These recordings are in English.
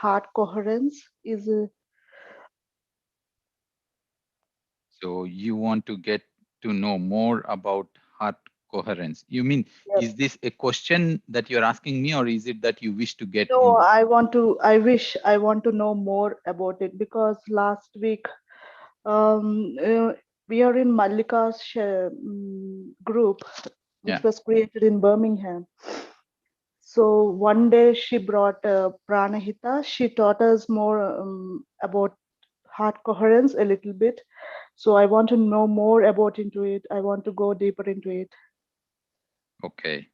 heart coherence? So you want to get to know more about heart coherence. You mean, Yes. is this a question that you're asking me, or is it that you wish to get No, in? I want to know more about it because last week we are in Mallika's group, which Yeah. was created in Birmingham. So one day she brought Pranahita. She taught us more about heart coherence a little bit. So I want to know more about into it. I want to go deeper into it. Okay.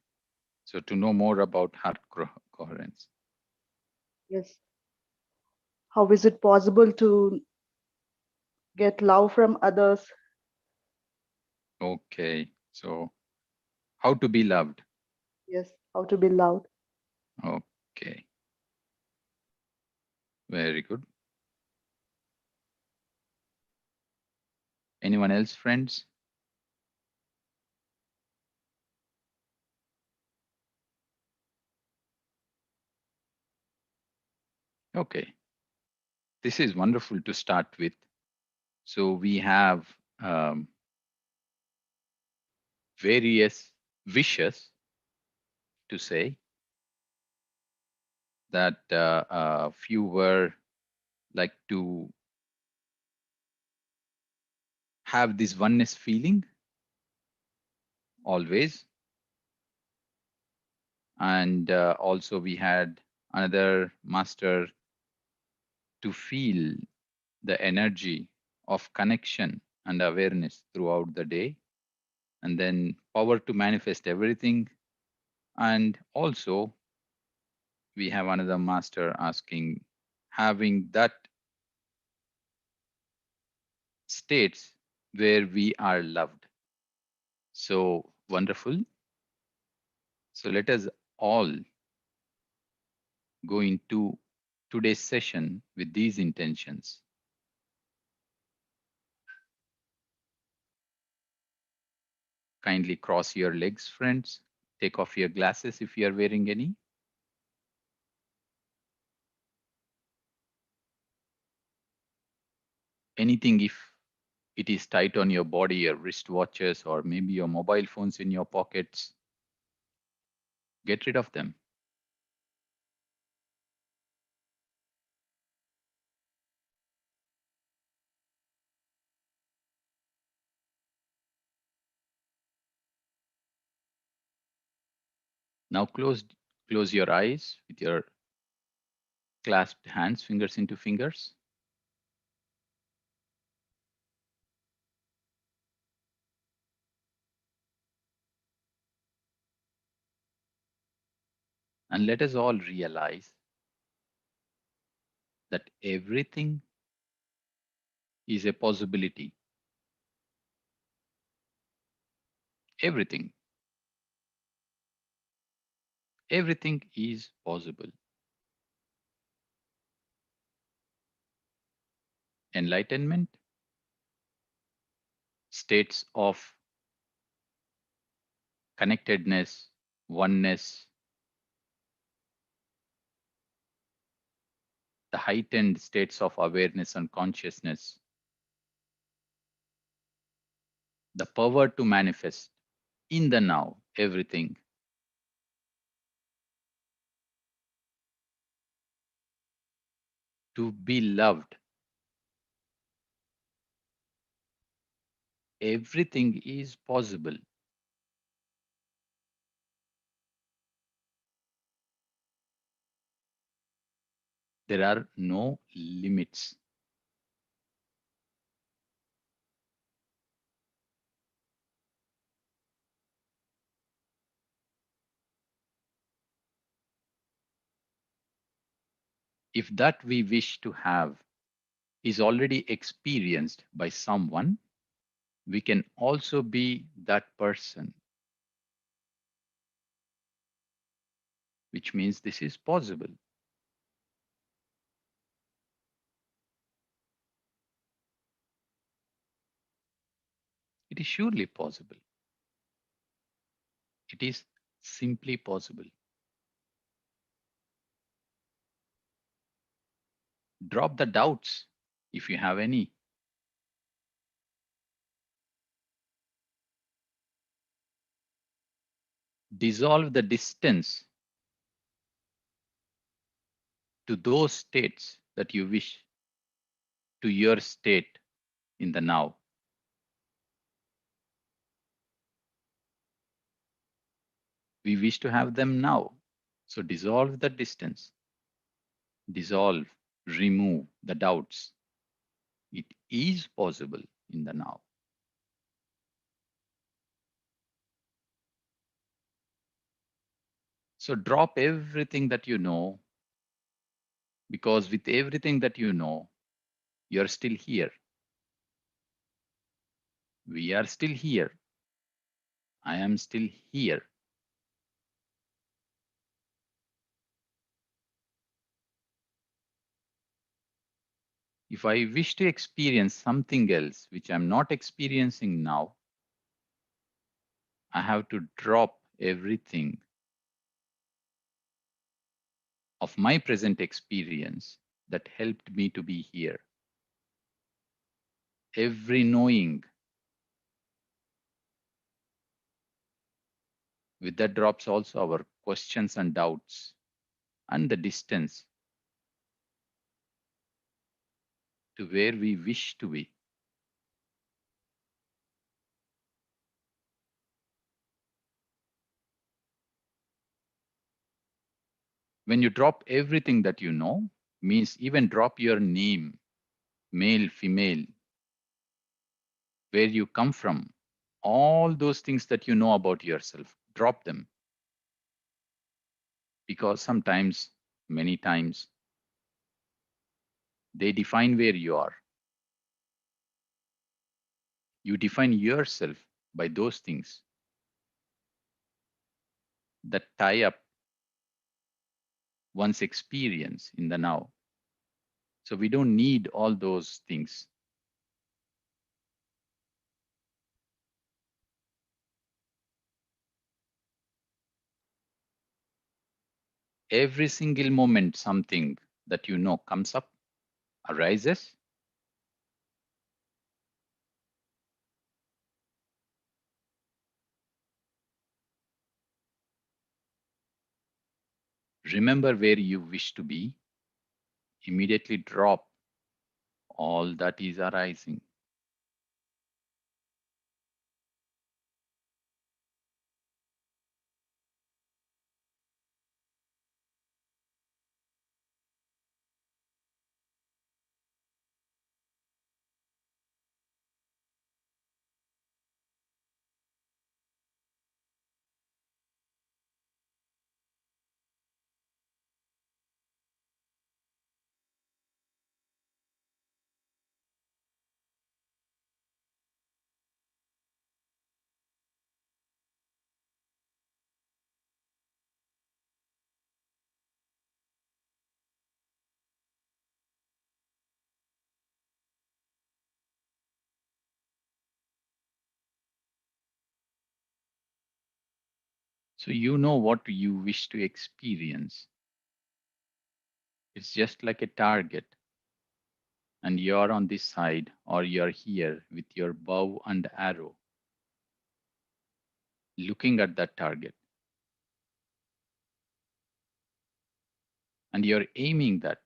So to know more about heart coherence. Yes. How is it possible to get love from others? Okay. So how to be loved. Yes. How to be loved? Okay. Very good. Anyone else, friends? Okay. This is wonderful to start with. So we have various wishes to say that few were like to have this oneness feeling always. And also we had another master to feel the energy of connection and awareness throughout the day, and then power to manifest everything. And also we have another master asking having that states where we are loved. So wonderful. So let us all go into today's session with these intentions. Kindly cross your legs, friends. Take off your glasses if you are wearing any. Anything if it is tight on your body, your wristwatches, or maybe your mobile phones in your pockets, get rid of them. Now close your eyes with your clasped hands, fingers into fingers. And let us all realize that everything is a possibility. Everything, everything is possible. Enlightenment, states of connectedness, oneness, the heightened states of awareness and consciousness, the power to manifest in the now, everything, to be loved, everything is possible. There are no limits. If that we wish to have is already experienced by someone, we can also be that person, which means this is possible. It is surely possible. It is simply possible. Drop the doubts if you have any. Dissolve the distance to those states that you wish, to your state in the now. We wish to have them now. So dissolve the distance, dissolve, remove the doubts. It is possible in the now. So drop everything that you know, because with everything that you know, you're still here. We are still here. I am still here. If I wish to experience something else which I'm not experiencing now, I have to drop everything of my present experience that helped me to be here. Every knowing, with that drops also our questions and doubts and the distance to where we wish to be. When you drop everything that you know, means even drop your name, male, female, where you come from, all those things that you know about yourself, drop them. Because sometimes, many times, they define where you are. You define yourself by those things that tie up one's experience in the now. So we don't need all those things. Every single moment, something that you know comes up, arises. Remember where you wish to be. Immediately drop all that is arising. So you know what you wish to experience. It's just like a target, and you're on this side or you're here with your bow and arrow looking at that target, and you're aiming that,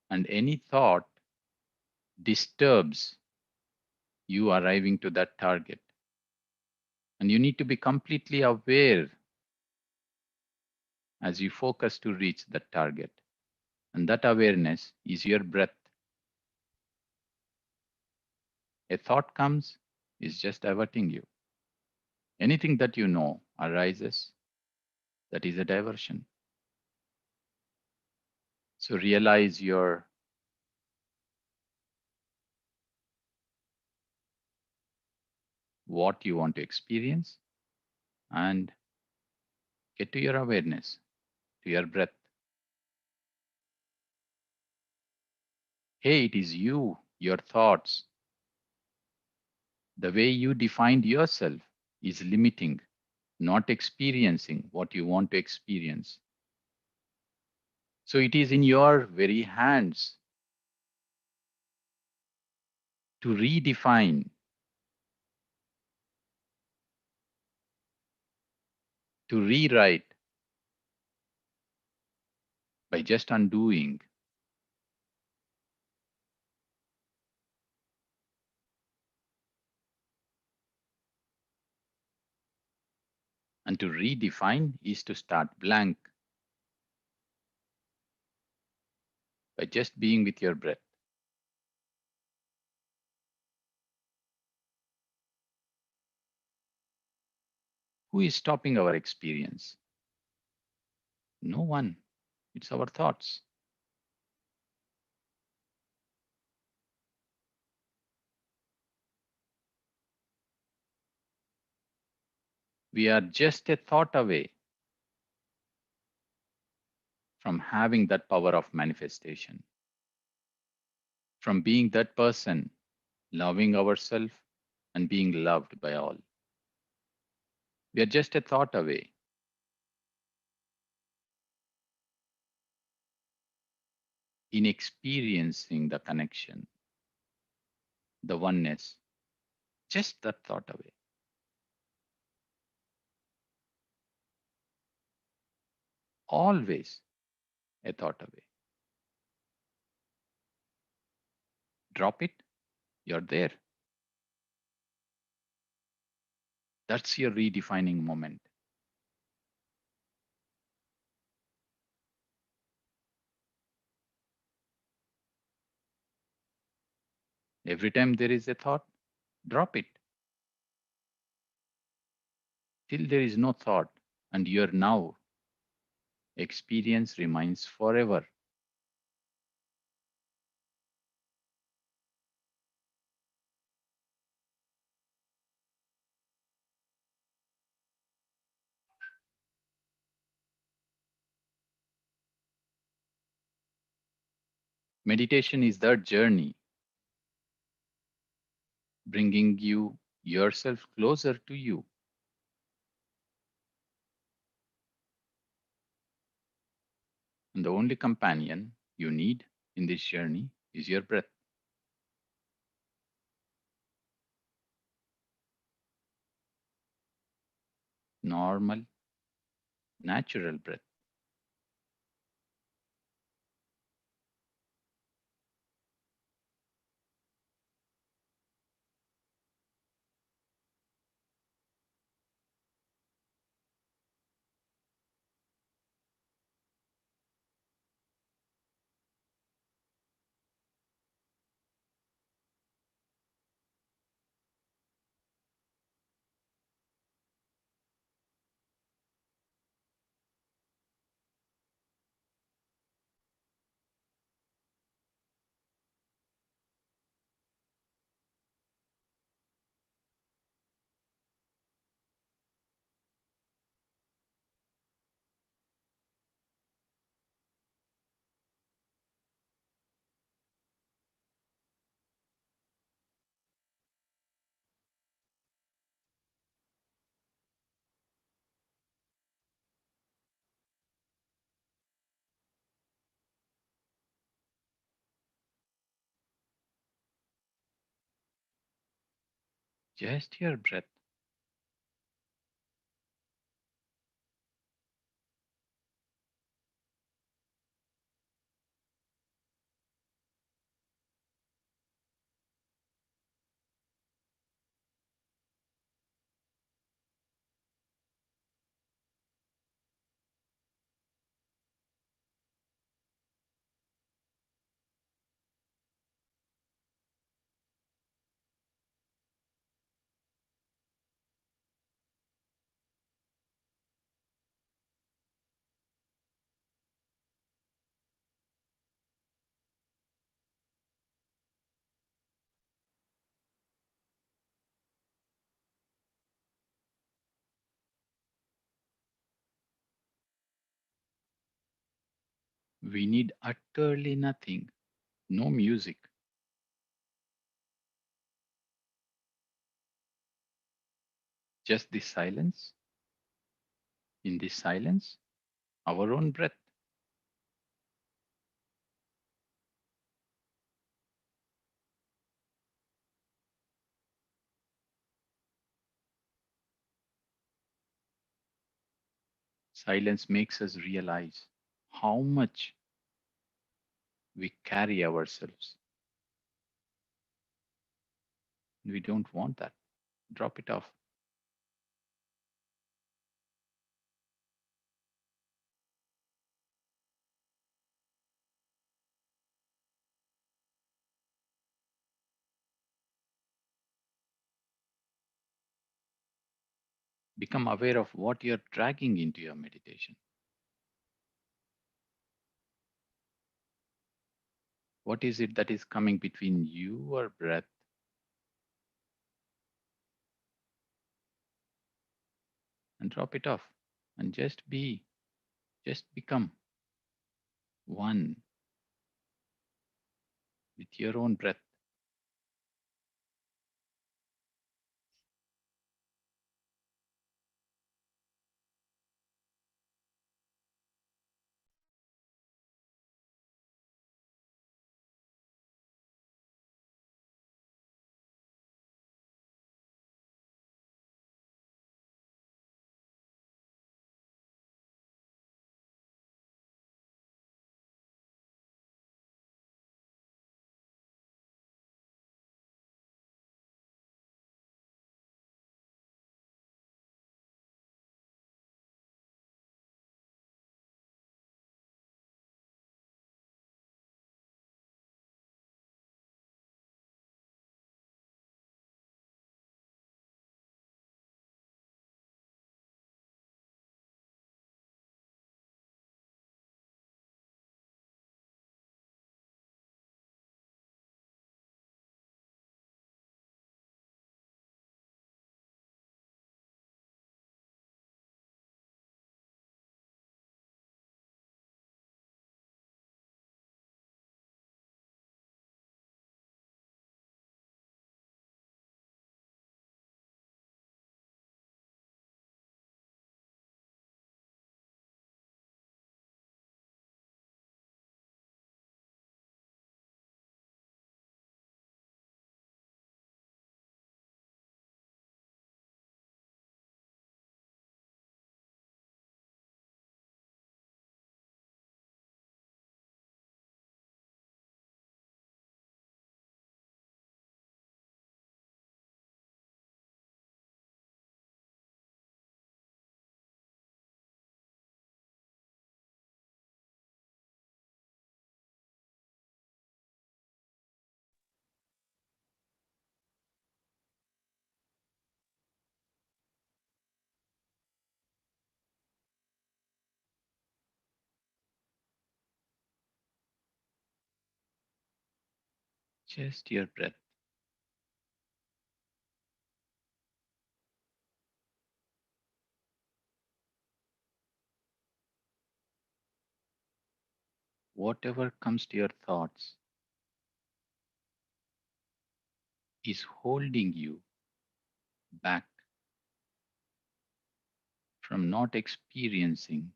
and any thought disturbs you arriving to that target. And you need to be completely aware as you focus to reach that target. And that awareness is your breath. A thought comes, is just averting you. Anything that you know arises, that is a diversion. So realize your what you want to experience and get to your awareness, to your breath. Hey, it is you, your thoughts, the way you defined yourself is limiting, not experiencing what you want to experience. So it is in your very hands to redefine, to rewrite by just undoing, and to redefine is to start blank by just being with your breath. Who is stopping our experience? No one. It's our thoughts. We are just a thought away from having that power of manifestation, from being that person, loving ourselves and being loved by all. We are just a thought away in experiencing the connection, the oneness, just that thought away. Always a thought away. Drop it, you're there. That's your redefining moment. Every time there is a thought, drop it till there is no thought, and your now experience remains forever. Meditation is that journey, bringing you yourself closer to you. And the only companion you need in this journey is your breath, normal, natural breath. Just your breath. We need utterly nothing, no music, just this silence. In this silence, our own breath. Silence makes us realize how much we carry ourselves. We don't want that. Drop it off. Become aware of what you're dragging into your meditation. What is it that is coming between you or breath? And drop it off. And just be, just become one with your own breath. Just your breath. Whatever comes to your thoughts is holding you back from not experiencing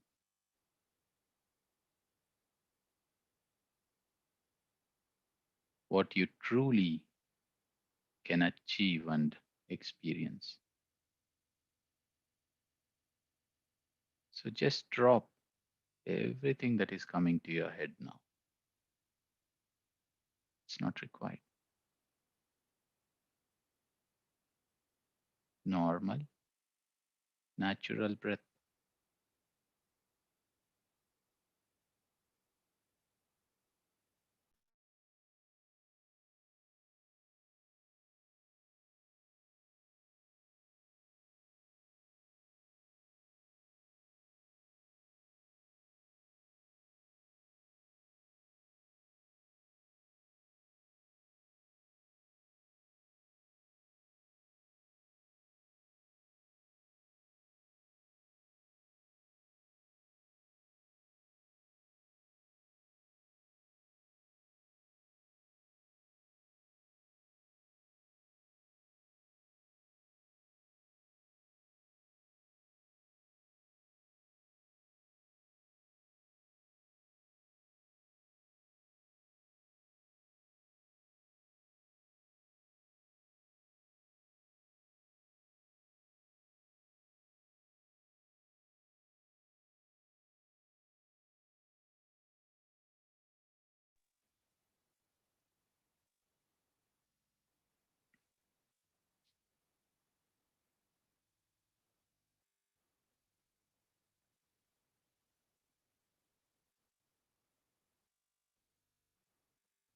what you truly can achieve and experience. So just drop everything that is coming to your head now. It's not required. Normal, natural breath.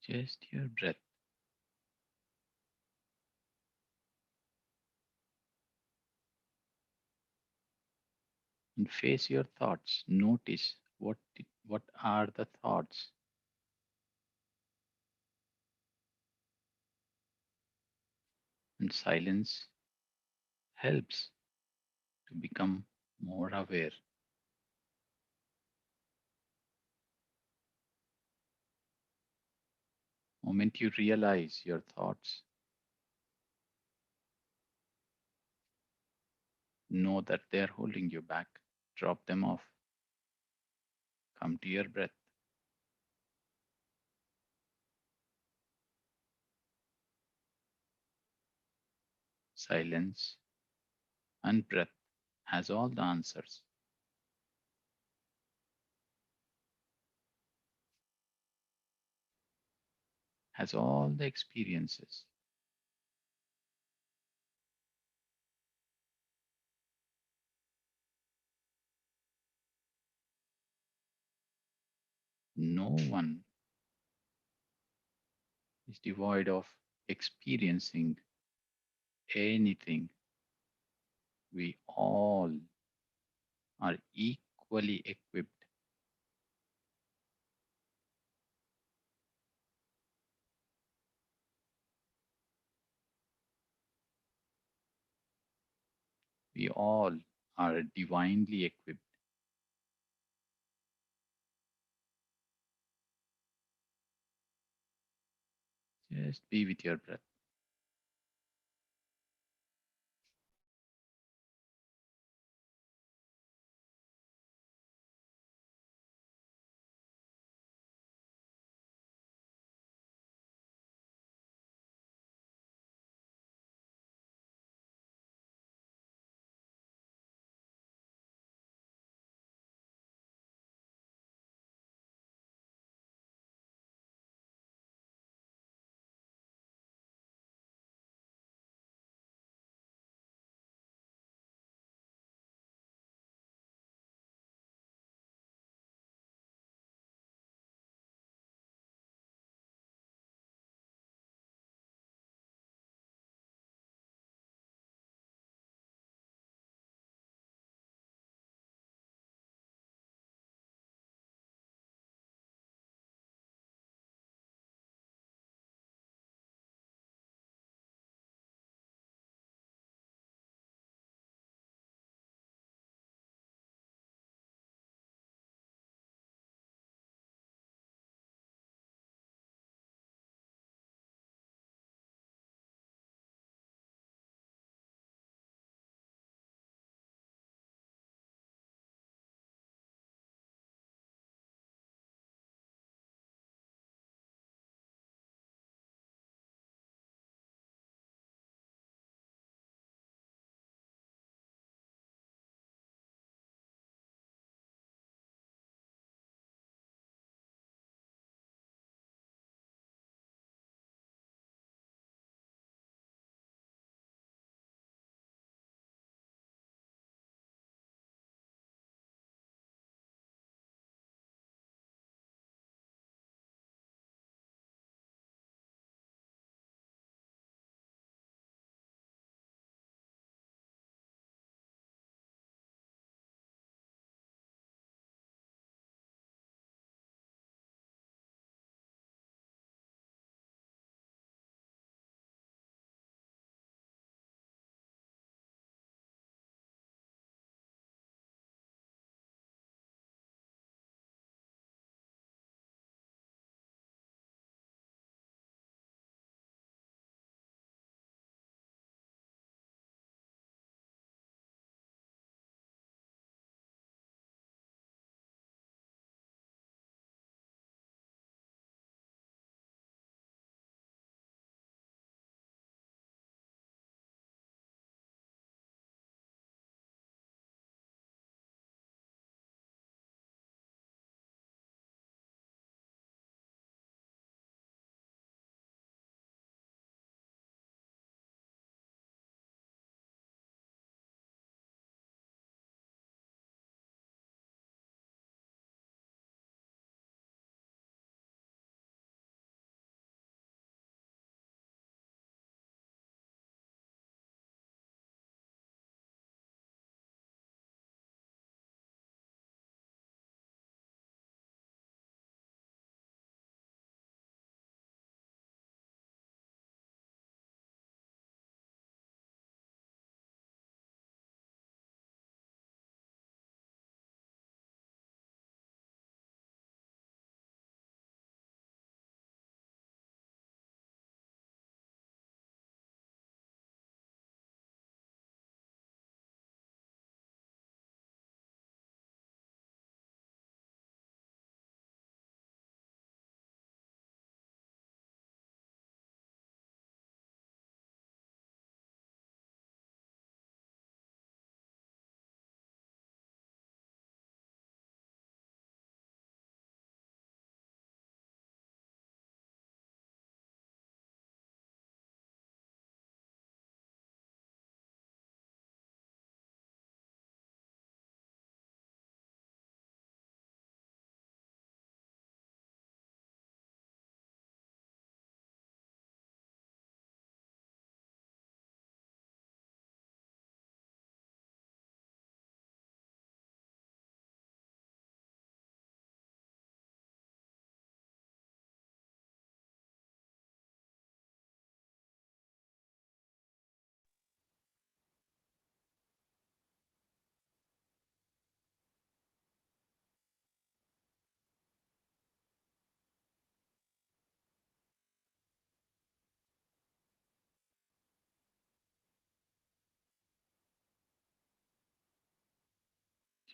Just your breath. And face your thoughts. Notice what are the thoughts. And silence helps to become more aware. Moment you realize your thoughts, know that they're holding you back. Drop them off. Come to your breath. Silence and breath has all the answers, has all the experiences. No one is devoid of experiencing anything. We all are equally equipped. We all are divinely equipped. Just be with your breath.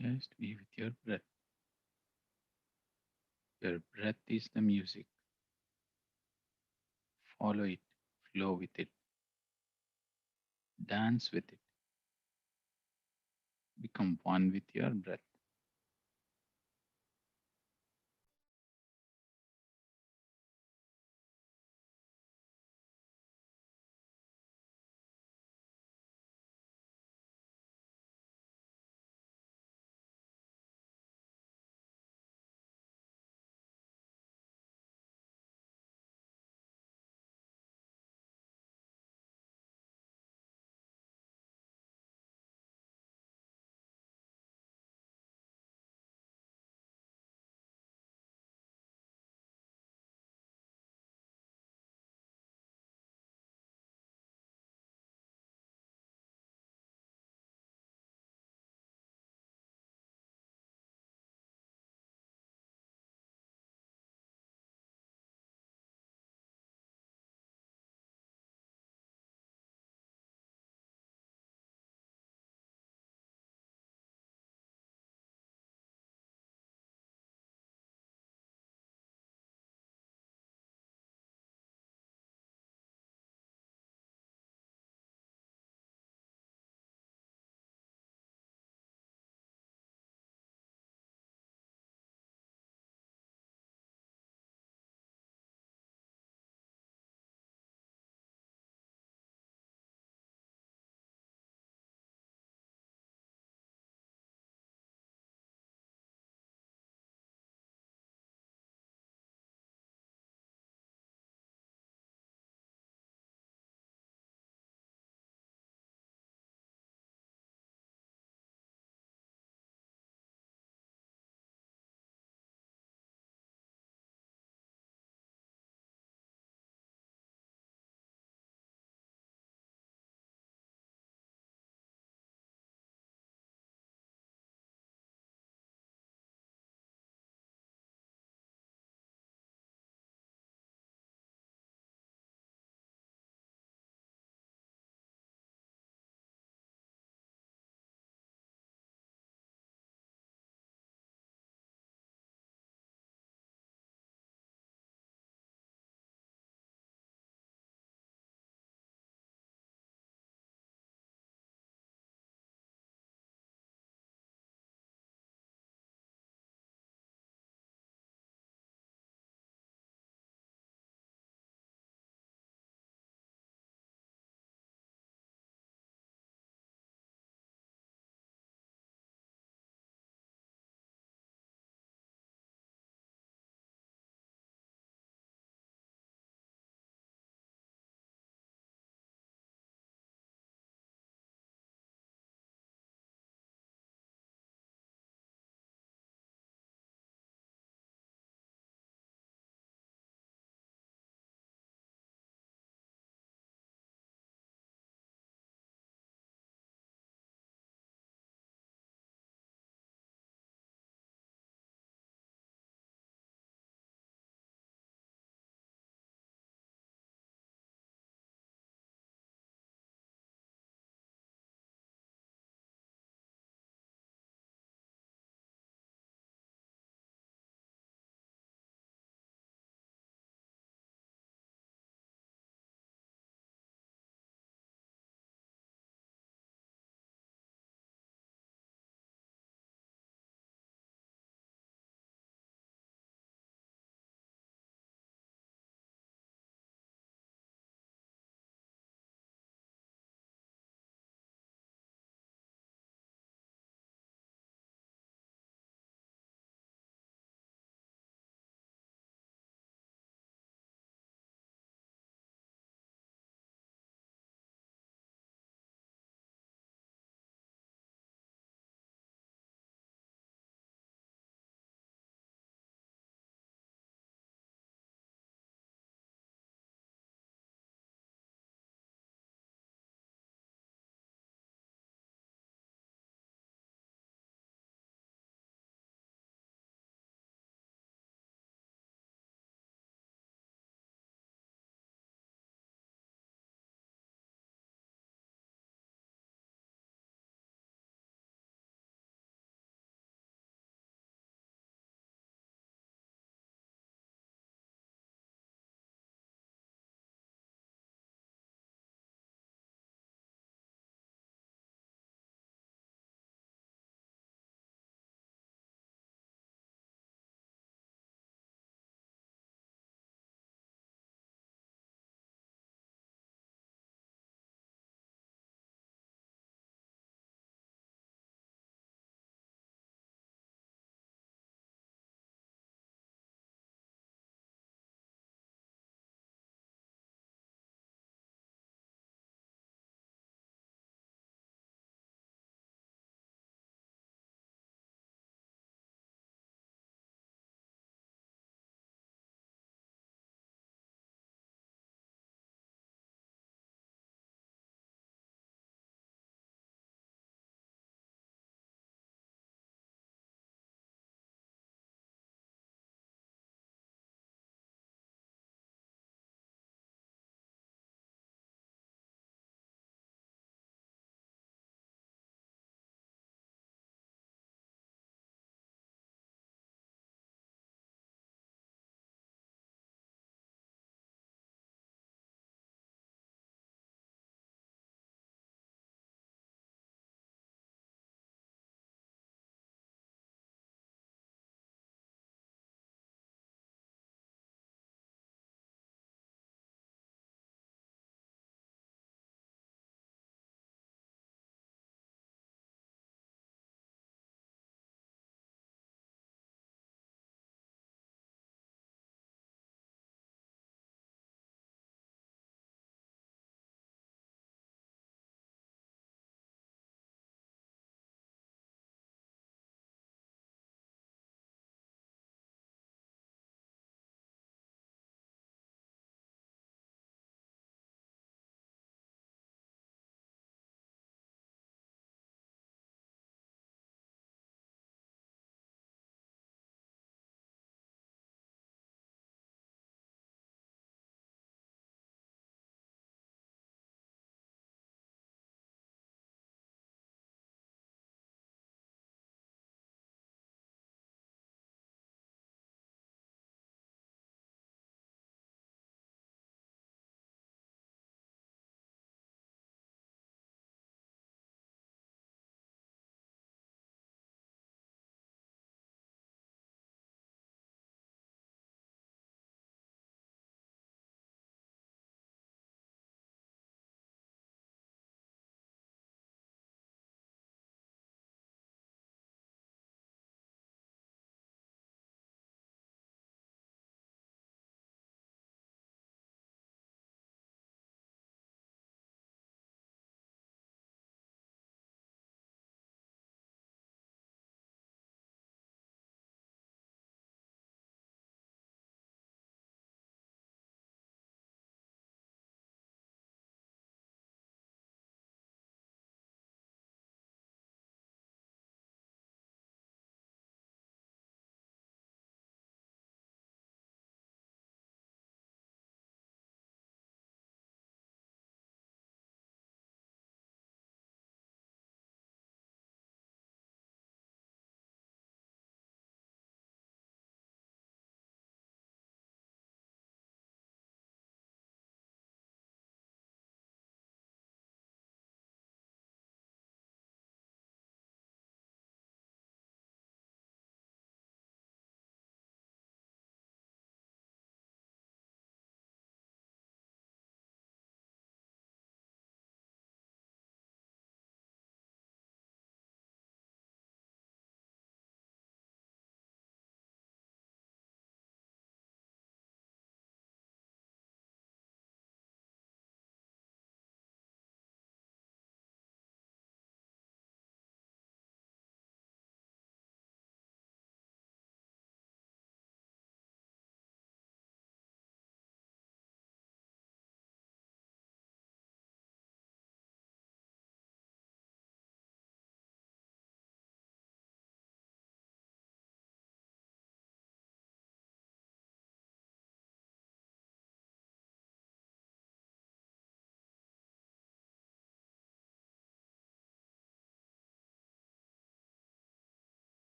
Just be with your breath. Your breath is the music. Follow it, flow with it, dance with it, become one with your breath.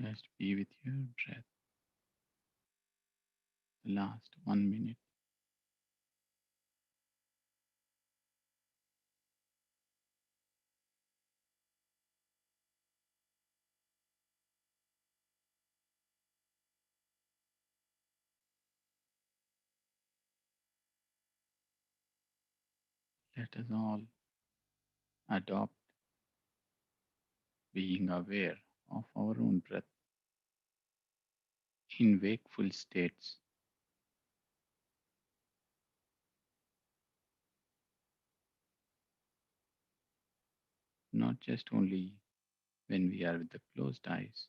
Just be with your breath. The last 1 minute. Let us all adopt being aware of our own breath in wakeful states, not just only when we are with the closed eyes,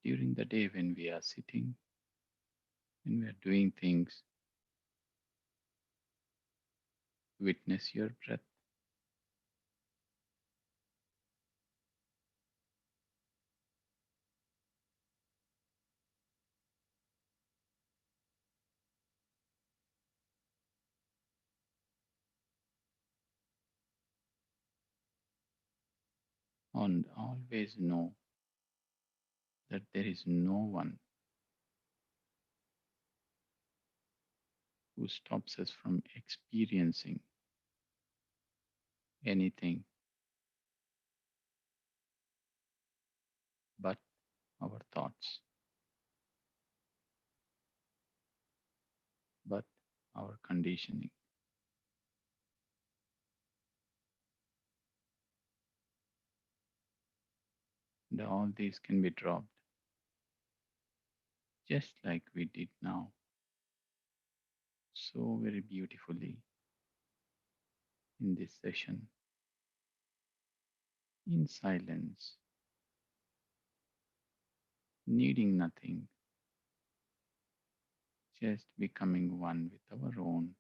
during the day when we are sitting, when we are doing things. Witness your breath and always know that there is no one who stops us from experiencing anything but our thoughts, but our conditioning. And all these can be dropped just like we did now, so very beautifully in this session, in silence, needing nothing, just becoming one with our own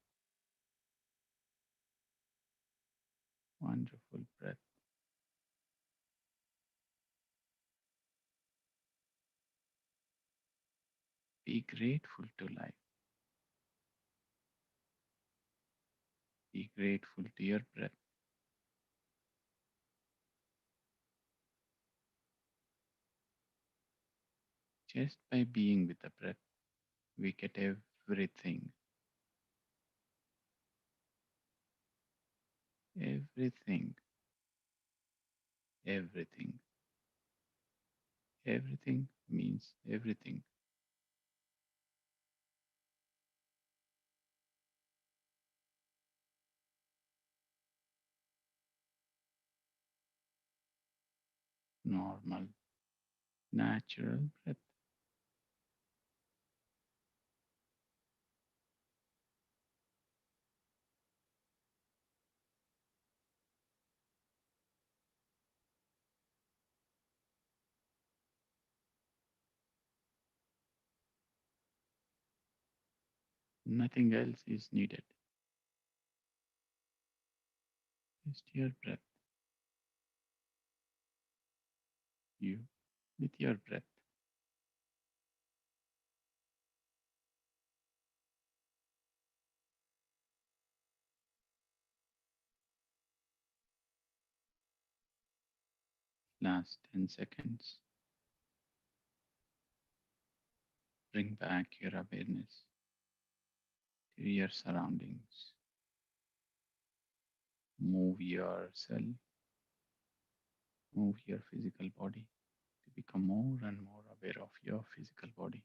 wonderful breath. Be grateful to life, be grateful to your breath. Just by being with the breath, we get everything, everything, everything. Everything means everything. Normal, natural breath. Nothing else is needed. Just your breath. You with your breath. Last 10 seconds. Bring back your awareness to your surroundings. Move yourself, move your physical body to become more and more aware of your physical body.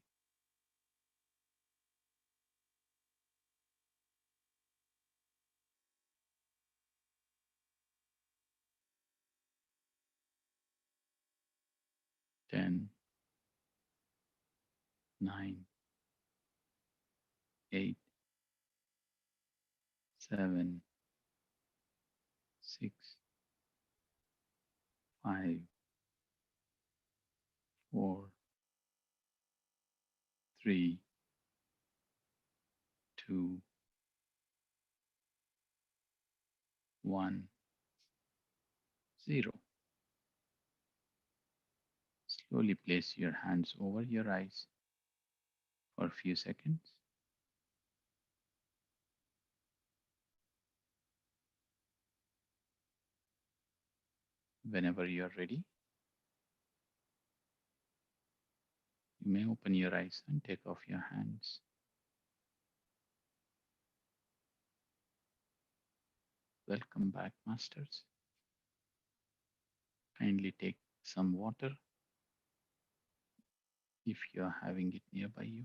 10, 9, 8, 7, 6, 5, 4, 3, 2, 1, 0. Slowly place your hands over your eyes for a few seconds. Whenever you are ready, You may open your eyes and take off your hands. Welcome back, Masters. Kindly take some water if you are having it nearby you.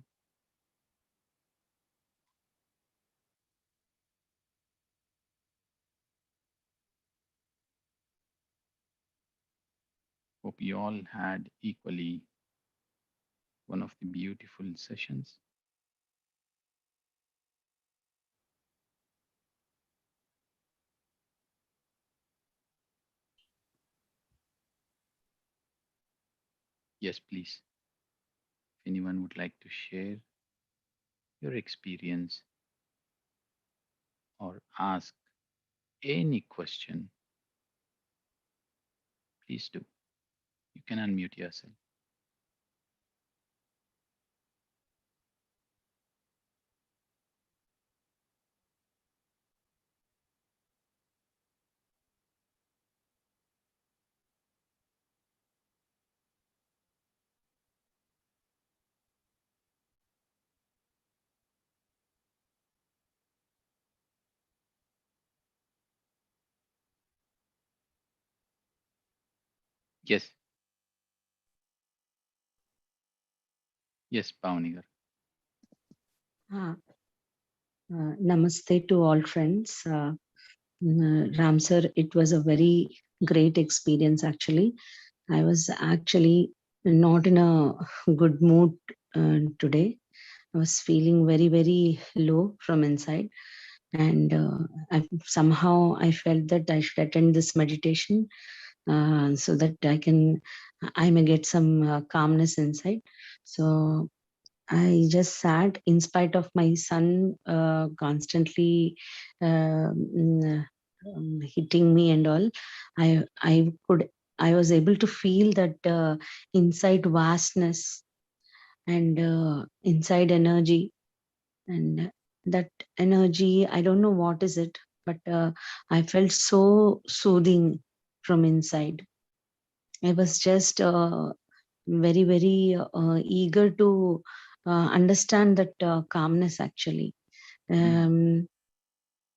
Hope you all had equally one of the beautiful sessions. Yes, please. If anyone would like to share your experience or ask any question, please do. You can unmute yourself. Yes, yes, Pavanigar. Ah, Namaste to all friends. Ram sir, it was a very great experience actually. I was actually not in a good mood today. I was feeling very, very low from inside, and somehow I felt that I should attend this meditation so that I may get some calmness inside. So I just sat in spite of my son constantly hitting me and all. I could I was able to feel that inside vastness and inside energy, and that energy, I don't know what is it, but I felt so soothing from inside. I was just very, very eager to understand that calmness actually. Mm, Um,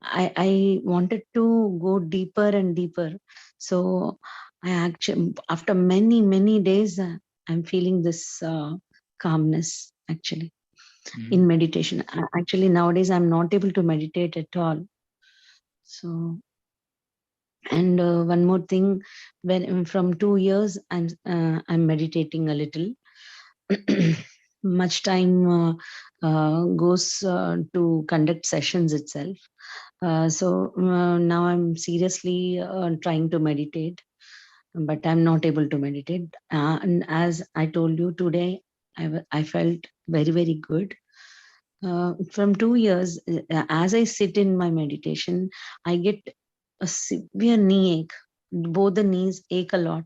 I wanted to go deeper and deeper. So I actually, after many, many days, I'm feeling this calmness actually mm, in meditation. Actually, nowadays, I'm not able to meditate at all. So, and one more thing, when from 2 years, I'm meditating a little. Much time goes to conduct sessions itself. So now I'm seriously trying to meditate, but I'm not able to meditate. And as I told you today, I felt very, very good. From 2 years, as I sit in my meditation, I get a severe knee ache. Both the knees ache a lot.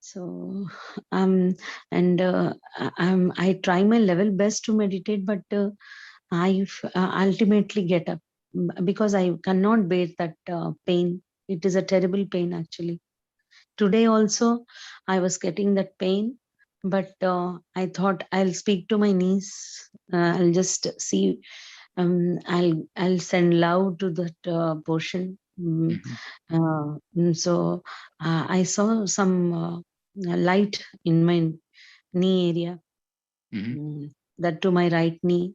So, um, and I try my level best to meditate, but ultimately get up because I cannot bear that pain. It is a terrible pain, actually. Today also, I was getting that pain, but I thought I'll speak to my niece. I'll just see. I'll send love to that portion. mhm, So I saw some light in my knee area, mhm, mm, that to my right knee.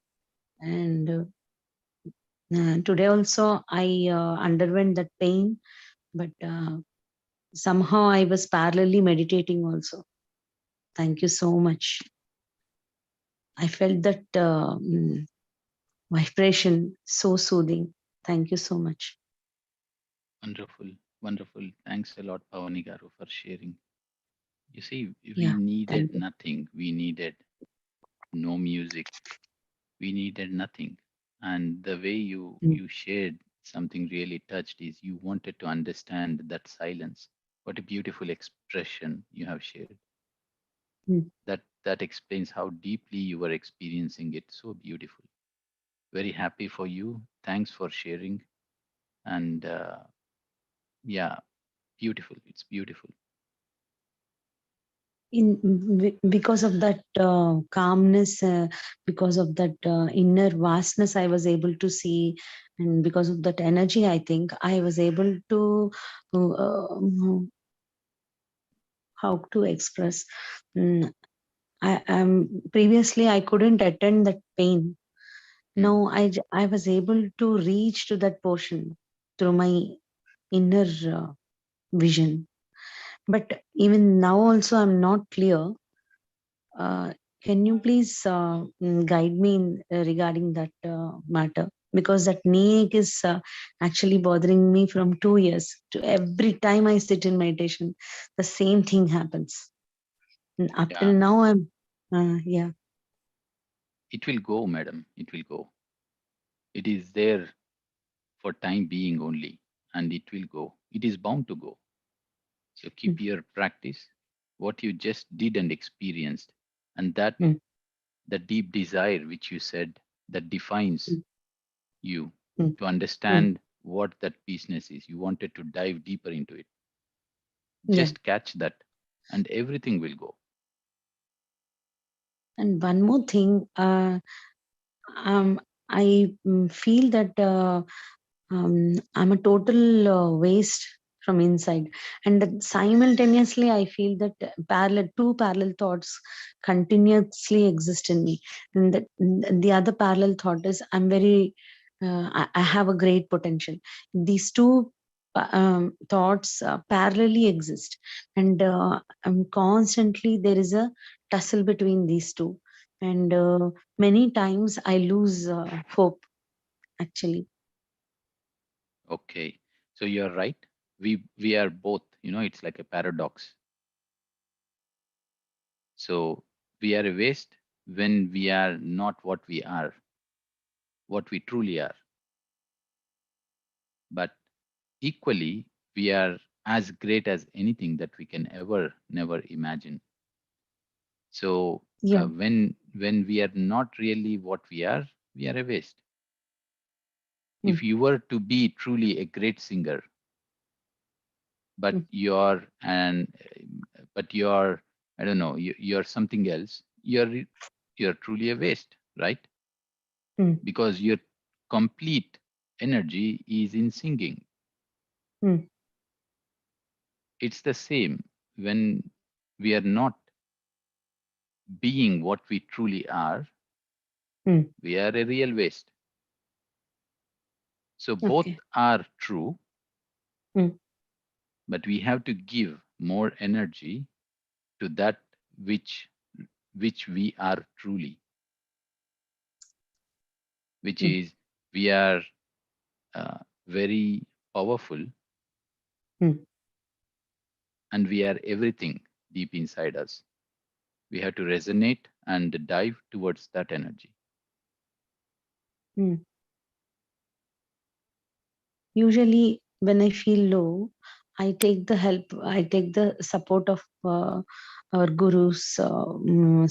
And today also I underwent that pain, but somehow I was parallelly meditating also. Thank you so much. I felt that vibration so soothing. Thank you so much. wonderful, wonderful. Thanks a lot, Pavanigaru, for sharing. You see, we Yeah, needed thank you. nothing. We needed no music. We needed nothing. And the way Mm, you shared something really touched is you wanted to understand that silence. What a beautiful expression you have shared. mm, That explains how deeply you were experiencing it. So beautiful. Very happy for you. Thanks for sharing. And yeah, beautiful. It's beautiful. because of that calmness, because of that inner vastness I was able to see, and because of that energy, I think I was able to how to express. Mm, previously I couldn't attend that pain. Mm. Now I was able to reach to that portion through my inner vision. But even now also I'm not clear. Uh, can you please guide me regarding that matter? Because that knee ache is actually bothering me from 2 years. To every time I sit in meditation, the same thing happens. And up till Yeah, now, yeah, it will go, madam. It will go. It is there for time being only, and it will go. It is bound to go. So keep mm, your practice, what you just did and experienced, and that mm, the deep desire which you said that defines mm, you mm, to mm, understand what that peaceness is. You wanted to dive deeper into it. yeah. Just catch that, and everything will go. And one more thing, I feel that I'm a total waste from inside, and that simultaneously I feel that two parallel thoughts continuously exist in me. And the other parallel thought is I'm very, I have a great potential. These two thoughts parallelly exist, and constantly there is a tussle between these two, and many times I lose hope actually. Okay. So you're right. We are both, it's like a paradox. So we are a waste when we are not what we are, what we truly are. But equally, we are as great as anything that we can ever never imagine. So Yeah. when we are not really what we are a waste. If Mm, you were to be truly a great singer, but mm, you're I don't know, you're something else, you're truly a waste, right? mm, Because your complete energy is in singing. mm, It's the same when we are not being what we truly are, mm. we are a real waste. So both Okay. are true, Mm, but we have to give more energy to that which we are truly, which mm, is we are very powerful, mm, and we are everything deep inside us. We have to resonate and dive towards that energy. mm. Usually, when I feel low, I take the help, I take the support of our guru's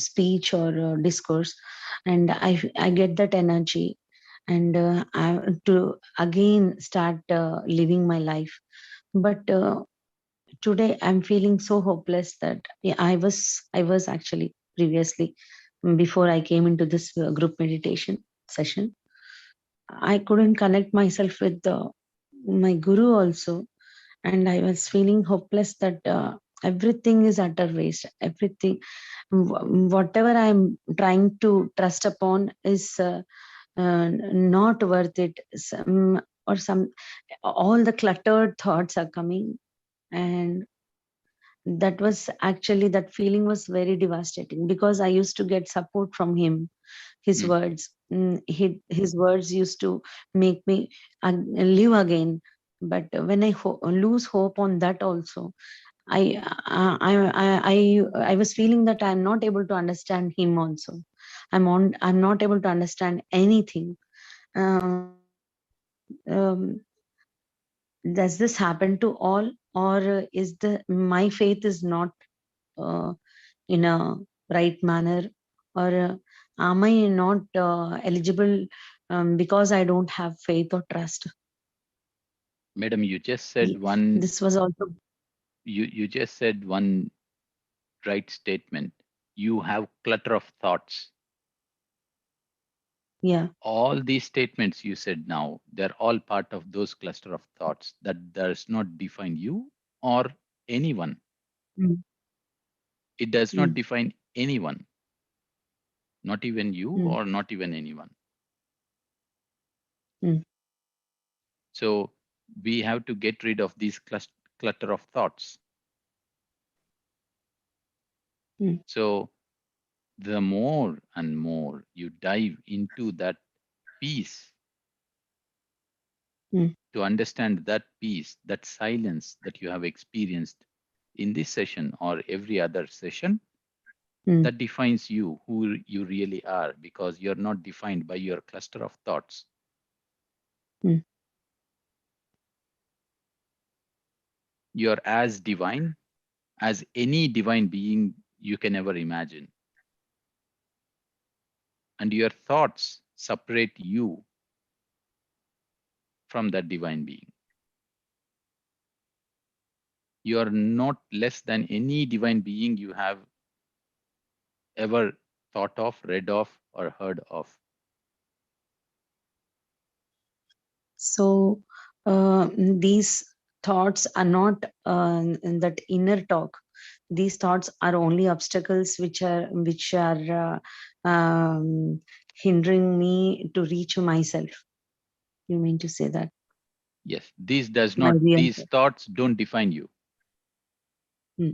speech or discourse, and I get that energy, and to again start living my life. But today I'm feeling so hopeless that yeah, I was actually previously, before I came into this group meditation session, I couldn't connect myself with my guru also, and I was feeling hopeless that everything is utter waste. Everything, whatever I'm trying to trust upon is not worth it. Some all the cluttered thoughts are coming, and that was actually, that feeling was very devastating, because I used to get support from him. His Mm, words, his words used to make me live again. But when I lose hope on that also, I, I was feeling that I'm not able to understand him also. I'm not able to understand anything. Um, does this happen to all, or is the my faith is not uh, in a right manner, or am I not eligible because I don't have faith or trust? Madam, you just said one This was also. you just said one right statement. You have clutter of thoughts. Yeah. All these statements you said now, they're all part of those cluster of thoughts that does not define you or anyone. Mm. It does not Mm. define anyone, not even you Mm. or not even anyone. Mm. So we have to get rid of these clutter of thoughts. Mm. So the more and more you dive into that peace, Mm. to understand that peace, that silence that you have experienced in this session or every other session, Mm. that defines you, who you really are, because you're not defined by your cluster of thoughts. Mm. You're as divine as any divine being you can ever imagine. And your thoughts separate you from that divine being. You are not less than any divine being you have ever thought of, read of, or heard of. So these thoughts are not in that inner talk. These thoughts are only obstacles which are hindering me to reach myself. You mean to say that, Yes, these does my not, real these self? thoughts don't define you. Hmm.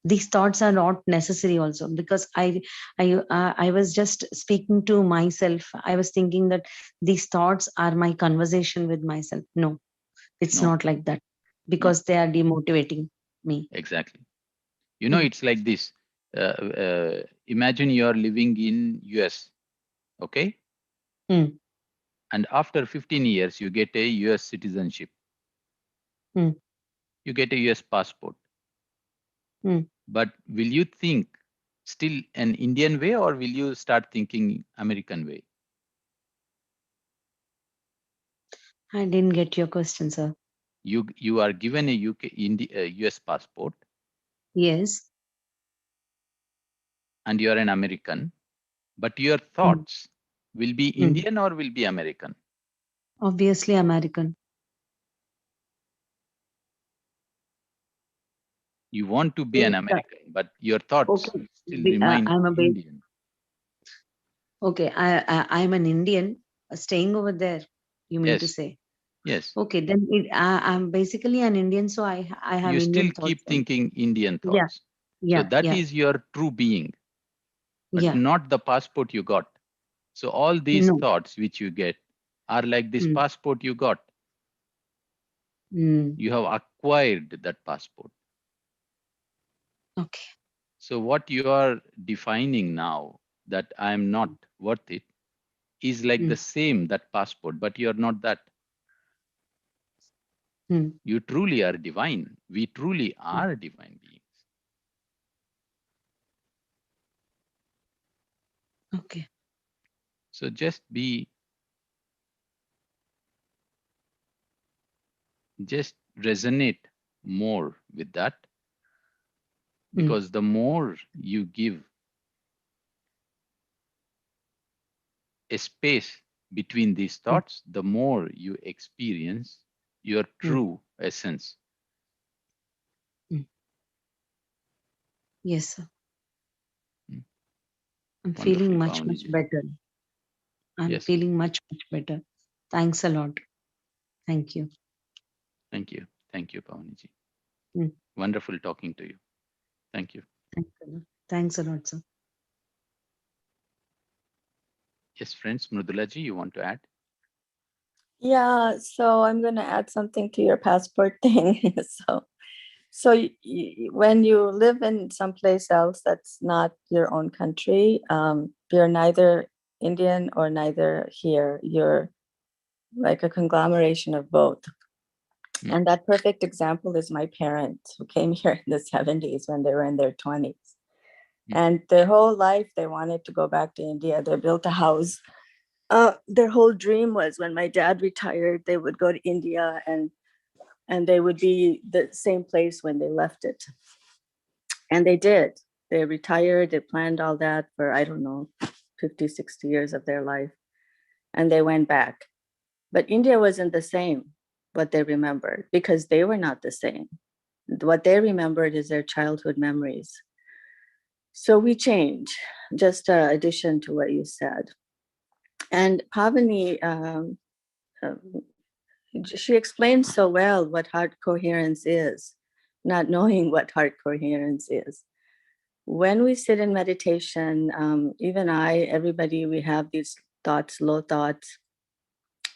These thoughts are not necessary also, because I was just speaking to myself. I was thinking that these thoughts are my conversation with myself. No, it's No, not like that, no, because they are demotivating me. exactly. Hmm. It's like this. Imagine you are living in US, okay? Hmm. And after 15 years, you get a US citizenship. Hmm. You get a US passport. Hmm. But will you think still an Indian way, or will you start thinking American way? I didn't get your question, sir. You are given a US passport, Yes. and you are an American, but your Hmm. thoughts will be Hmm. Indian or will be American. Obviously American. You want to be an Yes, sir. American, but your thoughts Okay. still remain I'm a Indian. okay. I'm an Indian staying over there. You mean to Yes, say? yes. Okay, then I'm basically an Indian, so I have You still Indian thoughts. keep thinking Indian Yeah, thoughts. So yeah, that yeah, is your true being, but yeah. not the passport you got. So all these No. thoughts which you get are like this Mm, passport you got. mm, You have acquired that passport. okay. So what you are defining now, that I am not worth it, is like the Mm, same, that passport, but you're not that. mm, You truly are divine. We truly mm, are divine beings. okay. So just resonate more with that, Mm, because the more you give a space between these mm, thoughts, the more you experience your mm, true essence. mm. Yes, sir. Mm. I'm Wonderful, feeling much, much Pavaniji. better. I'm Yes, feeling much, much better. Thanks a lot. Thank you. thank you. Thank you, Pavaniji. Mm, Wonderful talking to you. Thank you. thanks a lot. Thanks a lot, sir. Yes, friends, Mrudulaji, you want to add? Yeah, so I'm going to add something to your passport thing. So when you live in someplace else that's not your own country, you're neither Indian or neither here. You're like a conglomeration of both. Mm, And that perfect example is my parents who came here in the 70s when they were in their 20s. mm, And their whole life, they wanted to go back to India. They built a house. Their whole dream was when my dad retired, they would go to India and they would be the same place when they left it. And they did. They retired, they planned all that for, I don't know, 50, 60 years of their life. And they went back. But India wasn't the same, what they remembered, because they were not the same. What they remembered is their childhood memories. So we change, just addition to what you said. And Pavani, she explained so well what heart coherence is, not knowing what heart coherence is. When we sit in meditation, even everybody, we have these thoughts, low thoughts,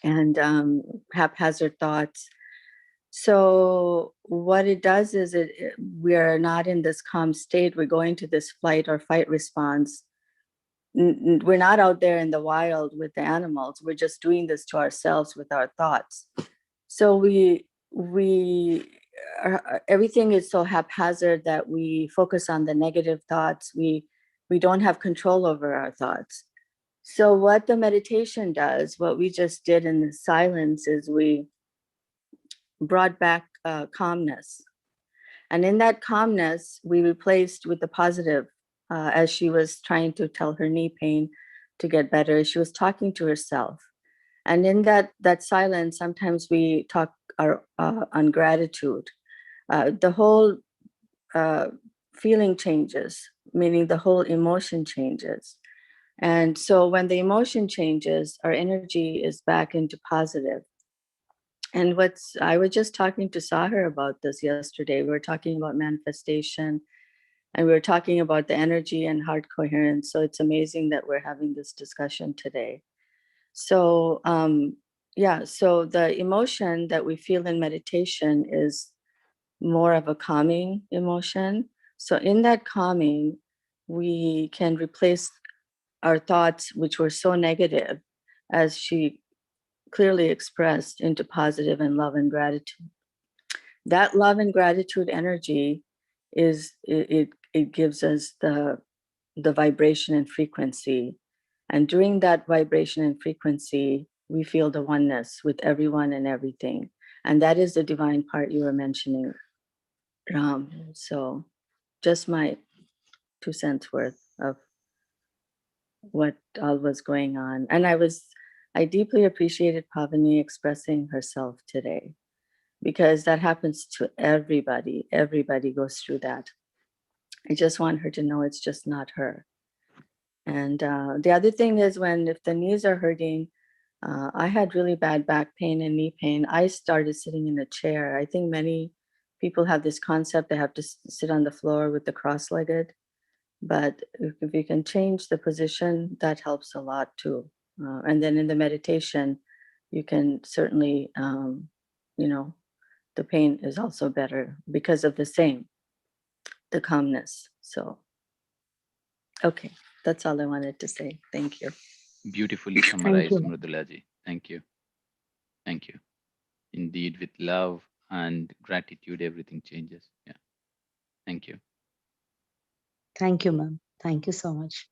and haphazard thoughts. So what it does is we are not in this calm state. We're going to this flight or fight response. We're not out there in the wild with the animals. We're just doing this to ourselves with our thoughts. So everything is so haphazard that we focus on the negative thoughts. We don't have control over our thoughts. So what the meditation does, what we just did in the silence, is we brought back calmness. And in that calmness, we replaced with the positive. As she was trying to tell her knee pain to get better, she was talking to herself. And in that silence, sometimes we talk on gratitude. The whole feeling changes, meaning the whole emotion changes. And so when the emotion changes, our energy is back into positive. And I was just talking to Sahar about this yesterday. We were talking about manifestation, and we were talking about the energy and heart coherence. So it's amazing that we're having this discussion today. So so the emotion that we feel in meditation is more of a calming emotion. So in that calming, we can replace our thoughts, which were so negative, as she clearly expressed, into positive and love and gratitude. That love and gratitude energy it gives us the vibration and frequency. And during that vibration and frequency, we feel the oneness with everyone and everything. And that is the divine part you were mentioning, Ram. So just my 2 cents worth of what all was going on. And I deeply appreciated Pavani expressing herself today, because that happens to everybody. Everybody goes through that. I just want her to know it's just not her. And the other thing is, if the knees are hurting, I had really bad back pain and knee pain. I started sitting in a chair. I think many people have this concept they have to sit on the floor with the cross-legged. But if you can change the position, that helps a lot too. And then in the meditation, you can certainly, the pain is also better because of the calmness. So, okay, that's all I wanted to say. Thank you. Beautifully Thank summarized, you. Mridulaji. Thank you. Thank you. Indeed, with love and gratitude, everything changes. Yeah. Thank you. Thank you, ma'am. Thank you so much.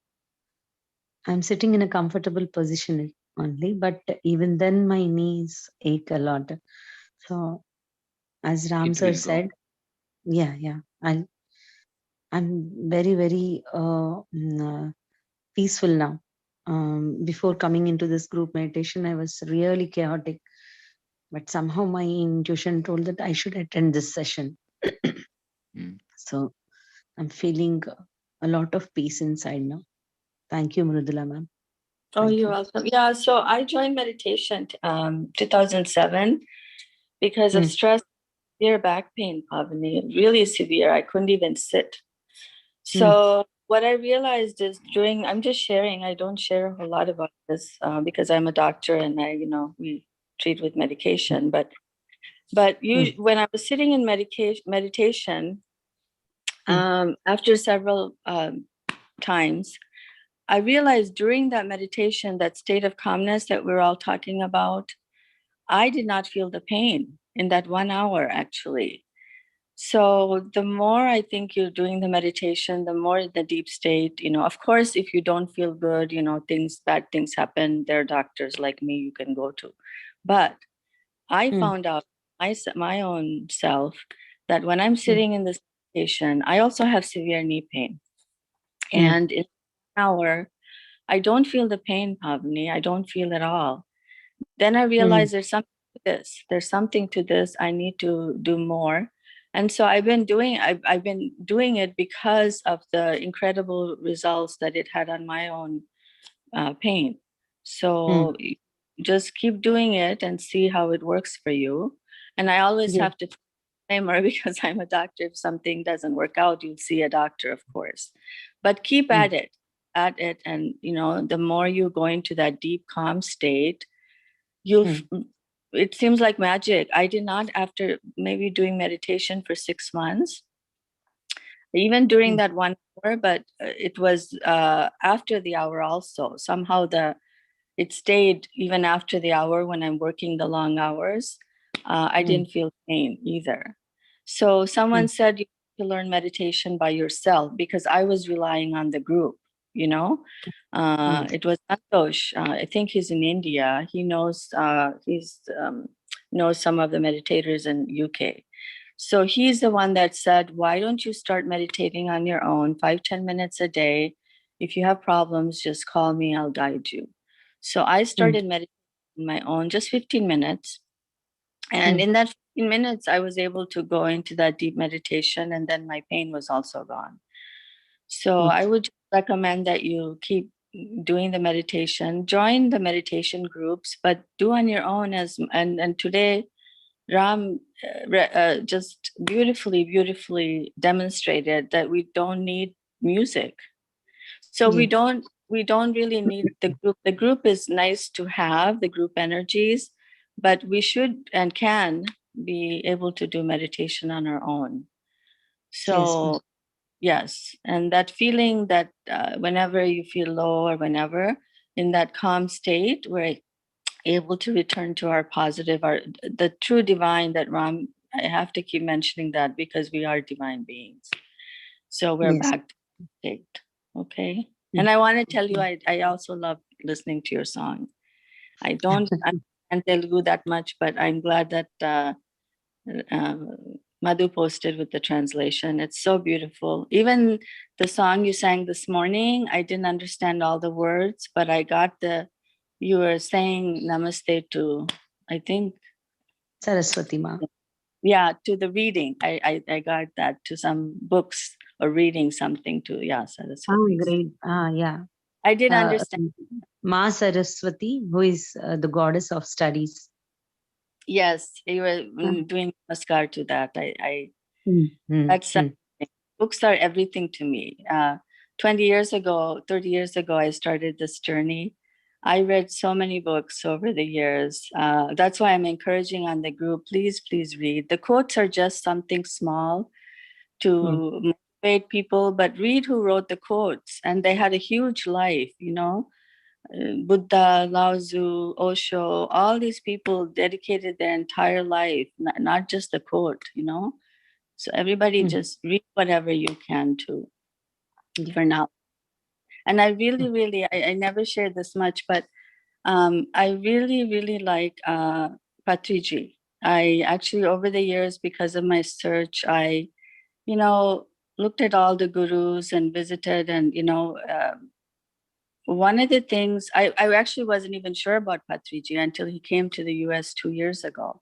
I'm sitting in a comfortable position only, but even then my knees ache a lot. So as Ram It sir will go. said, yeah, I'm very, very peaceful now. Before coming into this group meditation, I was really chaotic, but somehow my intuition told that I should attend this session. So I'm feeling a lot of peace inside now. Thank you, Mrudula ma'am. Oh, you're welcome. Yeah, so I joined meditation 2007 because of stress, severe back pain, Pavani, really severe. I couldn't even sit. So what I realized is I'm just sharing, I don't share a whole lot about this because I'm a doctor and we treat with medication. But when I was sitting in meditation, after several times, I realized during that meditation, that state of calmness that we're all talking about, I did not feel the pain in that 1 hour, actually. So the more I think you're doing the meditation, the more the deep state, of course, if you don't feel good, bad things happen, there are doctors like me you can go to. But I found out my own self that when I'm sitting in this meditation, I also have severe knee pain. Mm. And in an hour, I don't feel the pain, Pavni. I don't feel at all. Then I realized there's something to this. There's something to this. I need to do more. And so I've been doing it because of the incredible results that it had on my own pain. So just keep doing it and see how it works for you. And I always Yeah. have to disclaimer because I'm a doctor. If something doesn't work out, you'll see a doctor, of course. But keep at it, and the more you go into that deep calm state, it seems like magic. I did not, after maybe doing meditation for 6 months, even during that 1 hour, but it was after the hour also. Somehow it stayed even after the hour when I'm working the long hours. I didn't feel pain either. So someone said you have to learn meditation by yourself, because I was relying on the group, you know. It was Santosh. I think he's in India. He knows knows some of the meditators in UK. So he's the one that said, why don't you start meditating on your own, 5-10 minutes a day? If you have problems, just call me, I'll guide you. So I started meditating on my own, just 15 minutes. And in that 15 minutes, I was able to go into that deep meditation, and then my pain was also gone. So I would recommend that you keep doing the meditation, join the meditation groups, but do on your own. And today, Ram just beautifully demonstrated that we don't need music. So we don't really need the group. The group is nice to have, the group energies, but we should and can be able to do meditation on our own. So yes, and that feeling that whenever you feel low or whenever, in that calm state, we're able to return to our positive, the true divine that Ram, I have to keep mentioning that because we are divine beings. So we're back to the state. Okay. And I want to tell you, I also love listening to your song. I don't understand Telugu that much, but I'm glad that Madhu posted with the translation. It's so beautiful. Even the song you sang this morning, I didn't understand all the words, but I got you were saying namaste to, I think, Saraswati Ma. yeah, to the reading. I got that, to some books or reading something to, yeah, Saraswati. Great. Yeah. I didn't understand. Ma Saraswati, who is the goddess of studies. Yes, you were doing namaskar to that. That's books are everything to me. 20 years ago, 30 years ago, I started this journey. I read so many books over the years. That's why I'm encouraging on the group, please read. The quotes are just something small to motivate people, but read who wrote the quotes. And they had a huge life, Buddha, Lao Tzu, Osho, all these people dedicated their entire life, not just the quote, So everybody just read whatever you can to for now. And I really, I never shared this much, but I really like Patriji. I actually, over the years, because of my search, I, looked at all the gurus and visited, and, one of the things, I actually wasn't even sure about Patriji until he came to the US 2 years ago.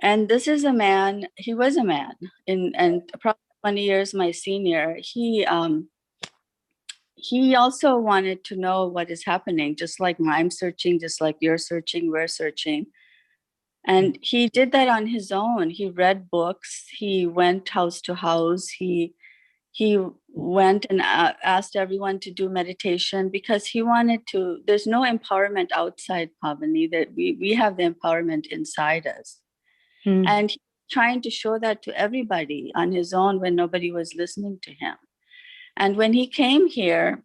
And this is a man, he was a man, and probably 20 years my senior. He also wanted to know what is happening, just like I'm searching, just like you're searching, we're searching. And he did that on his own. He read books, he went house to house, he went and asked everyone to do meditation because he wanted to. There's no empowerment outside, Pavani, that we have the empowerment inside us. And he's trying to show that to everybody on his own when nobody was listening to him. And when he came here,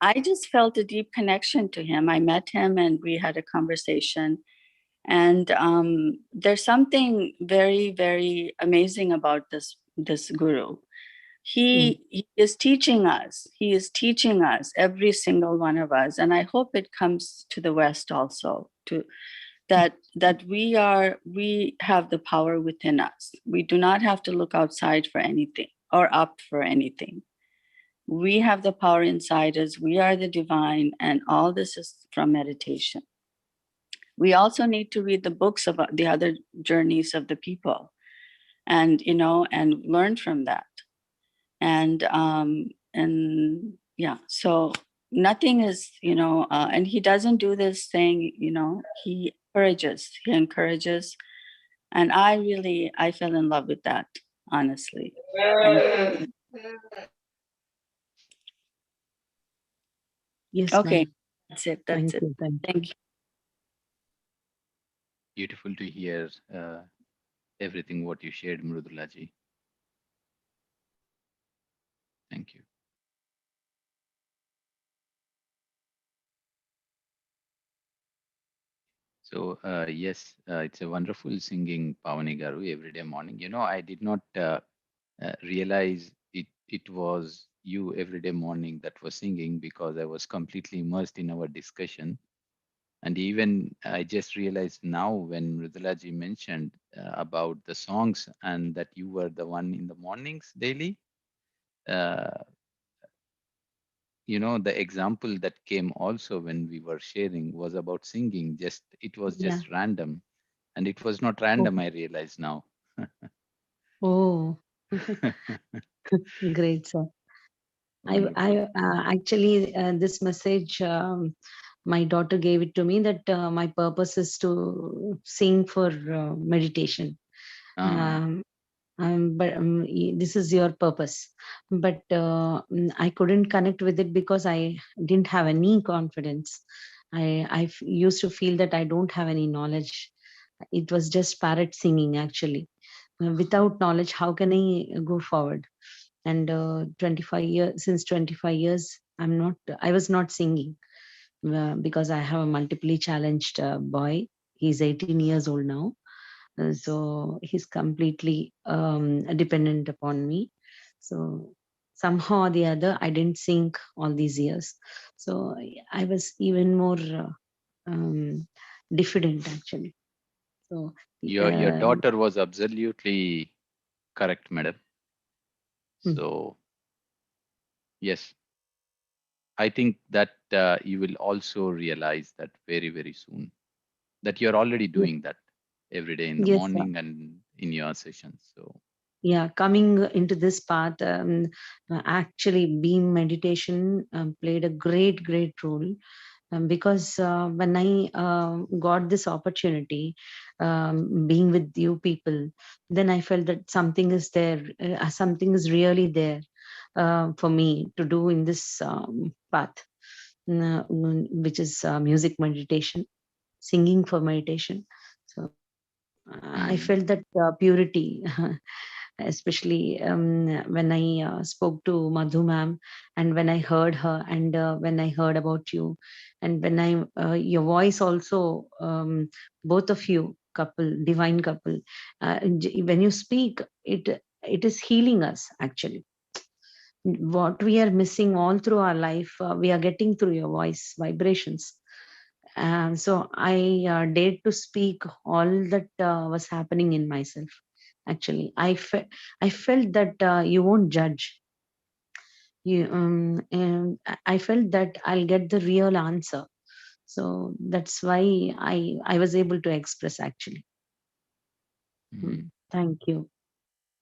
I just felt a deep connection to him. I met him and we had a conversation. And there's something very, very amazing about this guru. He is teaching us. He is teaching us, every single one of us. And I hope it comes to the West also, that we have the power within us. We do not have to look outside for anything or up for anything. We have the power inside us. We are the divine, and all this is from meditation. We also need to read the books about the other journeys of the people, and and learn from that. And yeah, so nothing is, and he doesn't do this saying, he encourages, and I fell in love with that, honestly. And Yes, okay, ma'am. that's it. That's Thank it. you. Thank Thank you. you. Beautiful to hear everything what you shared, Mrudulaji. Thank you. So yes, it's a wonderful singing, Pavani Garu, every day morning. I did not realize it was you every day morning that was singing, because I was completely immersed in our discussion. And even I just realized now when Mrudulaji mentioned about the songs and that you were the one in the mornings daily. Uh, the example that came also when we were sharing was about singing. Just it was Yeah. just random, and it was not Oh, random. I realize now. oh. Great, sir. I Wonderful. actually, this message, my daughter gave it to me, that my purpose is to sing for meditation. Ah, Um, but this is your purpose. But I couldn't connect with it because I didn't have any confidence. I used to feel that I don't have any knowledge. It was just parrot singing, actually. Without knowledge, how can I go forward? And 25 years, since 25 years, I was not singing, because I have a multiply challenged boy. He's 18 years old now. So he's completely dependent upon me. So somehow or the other, I didn't sing all these years. So I was even more um, diffident, actually. So your uh, daughter was absolutely correct, madam. mm, So yes, I think that you will also realize that very, very soon, that you're already ye- doing that every day in the yes, morning and in your sessions. So yeah, coming into this path, actually beam meditation played a great role, because when I got this opportunity, being with you people, then I felt that something is there, something is really there for me to do in this path, which is music meditation, singing for meditation. So I mm, felt that purity, especially when I spoke to Madhu ma'am, and when I heard her, and when I heard about you, and when your voice also, both of you, couple, divine couple, when you speak, it is healing us, actually. What we are missing all through our life, we are getting through your voice vibrations. So I dared to speak all that was happening in myself. Actually, I felt that you won't judge. And I felt that I'll get the real answer. So that's why I was able to express, actually. mm. Thank you.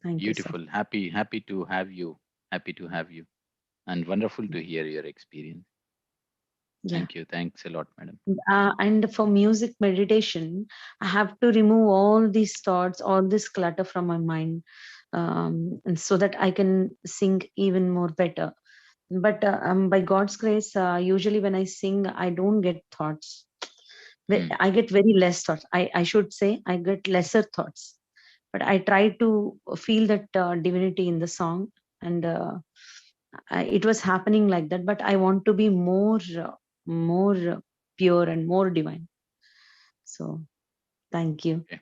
Thank you, sir. Beautiful. Happy to have you. Happy to have you. And wonderful to hear your experience. Yeah. Thank you. Thanks a lot, madam. And for music meditation, I have to remove all these thoughts, all this clutter from my mind, and so that I can sing even more better. But by God's grace, usually when I sing, I don't get thoughts. Mm, I get very less thoughts. I should say I get lesser thoughts. But I try to feel that divinity in the song, and it was happening like that. But I want to be more pure and more divine. So thank you. okay.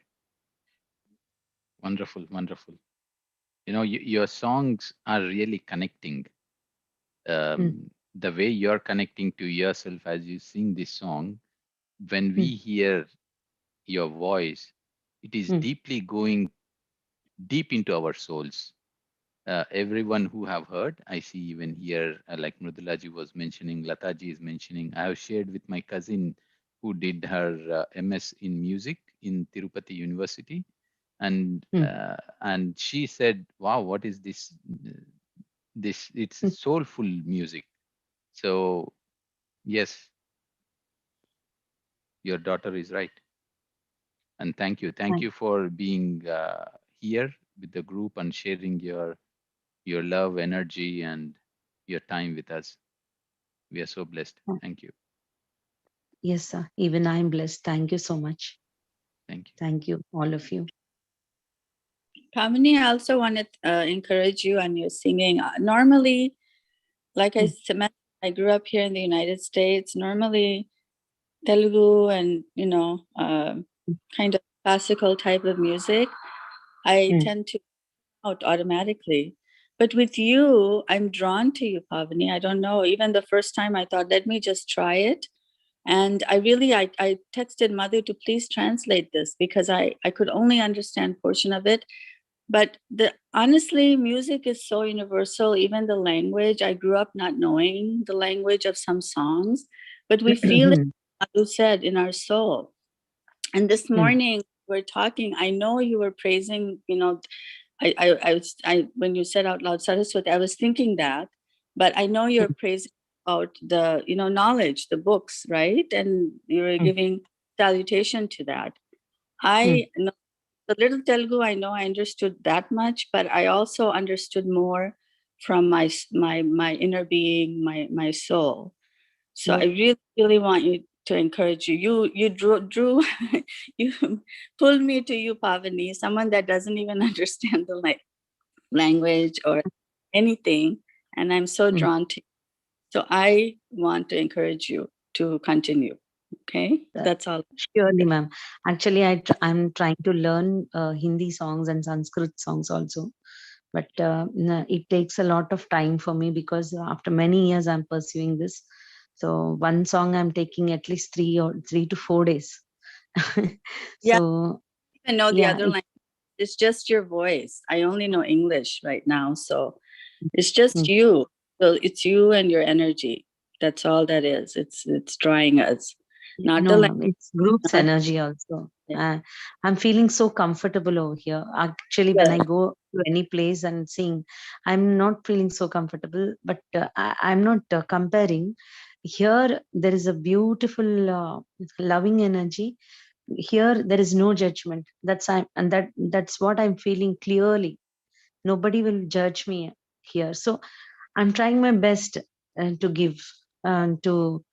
Wonderful. Wonderful. Your songs are really connecting. Mm, The way you're connecting to yourself as you sing this song, when mm, we hear your voice, it is Mm, deeply going deep into our souls. Everyone who have heard, I see even here, like Mrudulaji was mentioning, Lataji is mentioning, I have shared with my cousin who did her MS in music in Tirupati University, mm, and she said, "Wow, what is this? This it's a mm. soulful music." So yes, your daughter is right, and thank Thank- you for being here with the group and sharing your love, energy, and your time with us. We are so blessed. thank- Thank you. Yes, sir. Even I'm blessed. Thank you so much. Thank you. Thank you, all of you. Pamini, I also want to encourage you on your singing. Normally, like I Mm, said, I grew up here in the United States. Normally, Telugu and mm, kind of classical type of music, I mm, tend to out automatically. But with you, I'm drawn to you, Pavani. I don't know. Even the first time, I thought, let me just try it. And I texted mother to please translate this because I could only understand portion of it. But honestly, music is so universal. Even the language, I grew up not knowing the language of some songs, but we feel it, mm, Madhu said, in our soul. And this mm, morning we're talking, I know you were praising, when you said out loud Saraswati, I was thinking that, but I know you're mm, praising about the, knowledge, the books, right? And you're mm, giving salutation to that. mm, I know the little Telugu, I know I understood that much, but I also understood more from my inner being, my soul. So I mm. really, really want you to encourage you. You drew you pulled me to you, Pavani, someone that doesn't even understand the language or anything, and I'm so Mm. drawn to you. So I want to encourage you to continue. Okay, Uh, that's all. Surely, ma'am. Actually, I'm trying to learn Hindi songs and Sanskrit songs also. But it takes a lot of time for me because after many years, I'm pursuing this. So one song I'm taking at least 3 to 4 days. Yeah, So I know the yeah, other language. It's just your voice. I only know English right now, so it's just mm, you. So it's you and your energy. That's all that is. It's drawing us, not the no, language. ma'am, it's group's Not energy also. the, I'm feeling so comfortable over here. Actually, when I yes. go to any place and sing, I'm not feeling so comfortable. But I'm not comparing. Here, there is a beautiful, loving energy. Here, there is no judgment. That's what I'm feeling clearly. Nobody will judge me here. So I'm trying my best to give to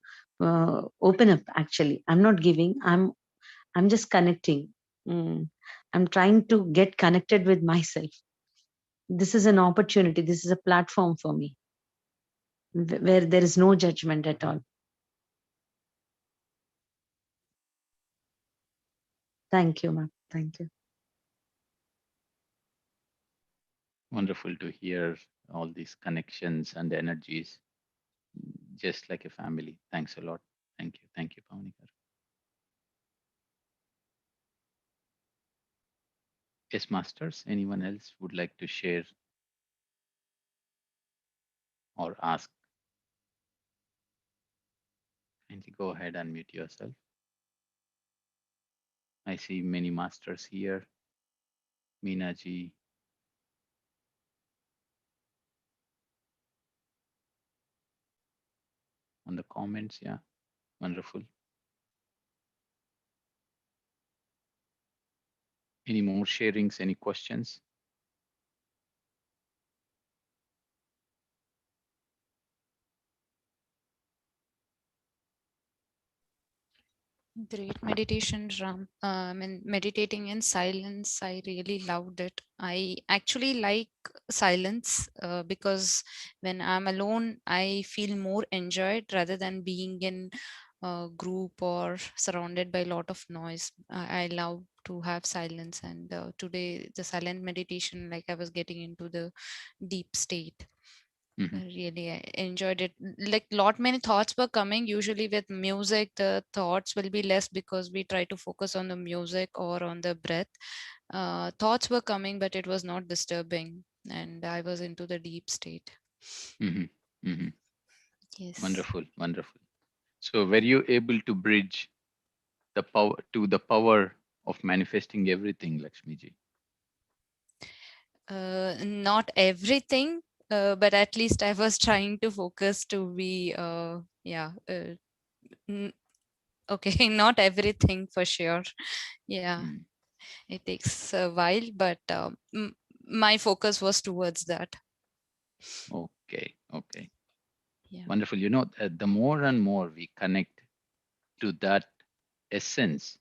open up. Actually, I'm not giving. I'm just connecting. Mm. I'm trying to get connected with myself. This is an opportunity. This is a platform for me where there is no judgment at all. Thank you, ma'am. Thank you. Wonderful to hear all these connections and energies, just like a family. Thanks a lot. Thank you, Pavanikar. Yes, masters. Anyone else would like to share or ask? Kindly go ahead and mute yourself. I see many masters here. Meenaji, on the comments. Yeah, wonderful. Any more sharings? Any questions? Great meditation, Ram. I mean, meditating in silence, I really loved it. I actually like silence because when I'm alone, I feel more enjoyed rather than being in a group or surrounded by a lot of noise. I love to have silence, and today the silent meditation, like I was getting into the deep state. Mm-hmm. Really, I enjoyed it. Like lot many thoughts were coming. Usually with music, the thoughts will be less because we try to focus on the music or on the breath. Thoughts were coming, but it was not disturbing, and I was into the deep state. Mm-hmm. Mm-hmm. Yes. Wonderful, wonderful. So were you able to bridge the power of manifesting everything, Lakshmiji? Not everything, but at least I was trying to focus to be, yeah, n- okay, not everything for sure. Yeah, Mm. it takes a while, but my focus was towards that. Okay, okay. Yeah. Wonderful. The more and more we connect to that essence,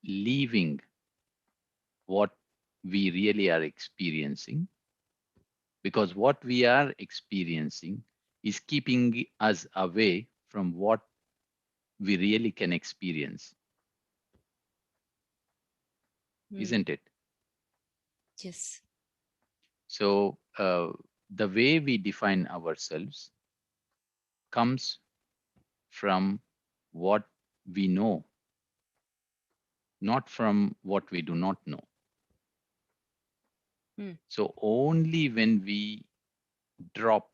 leaving what we really are experiencing, because what we are experiencing is keeping us away from what we really can experience, Mm. isn't it? Yes. So, the way we define ourselves comes from what we know, not from what we do not know. Mm. So, only when we drop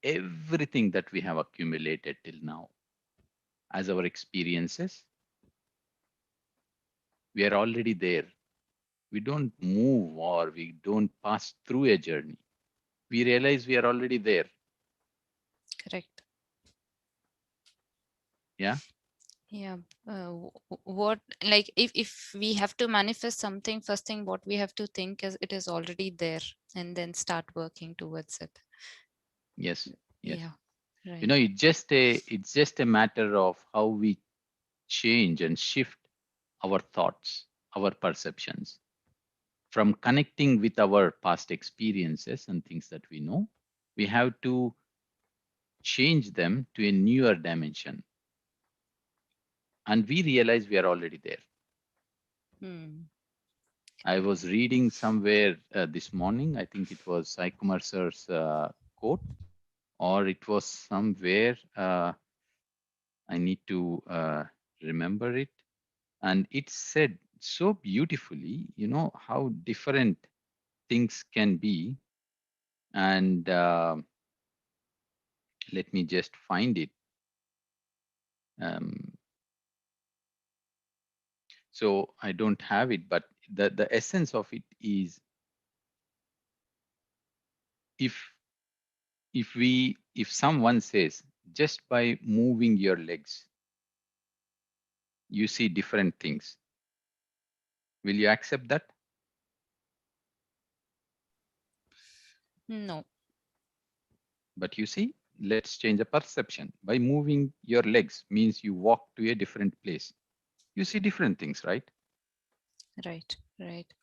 everything that we have accumulated till now as our experiences, we are already there. We don't move or we don't pass through a journey. We realize we are already there. Correct. Yeah. Yeah. What, like, if we have to manifest something, first thing what we have to think is it is already there, and then start working towards it. Yes. Yes. Yeah. Right. It's just a matter of how we change and shift our thoughts, our perceptions from connecting with our past experiences and things that we know. We have to change them to a newer dimension, and we realize we are already there. Hmm. I was reading somewhere this morning, I think it was Sai Kumar sir's quote, or it was somewhere, I need to remember it. And it said so beautifully, how different things can be. And let me just find it. Um, so I don't have it, but the essence of it is, if if someone says, just by moving your legs you see different things, will you accept that? No. But you see, let's change the perception. By moving your legs means you walk to a different place, you see different things, right? Right. Right.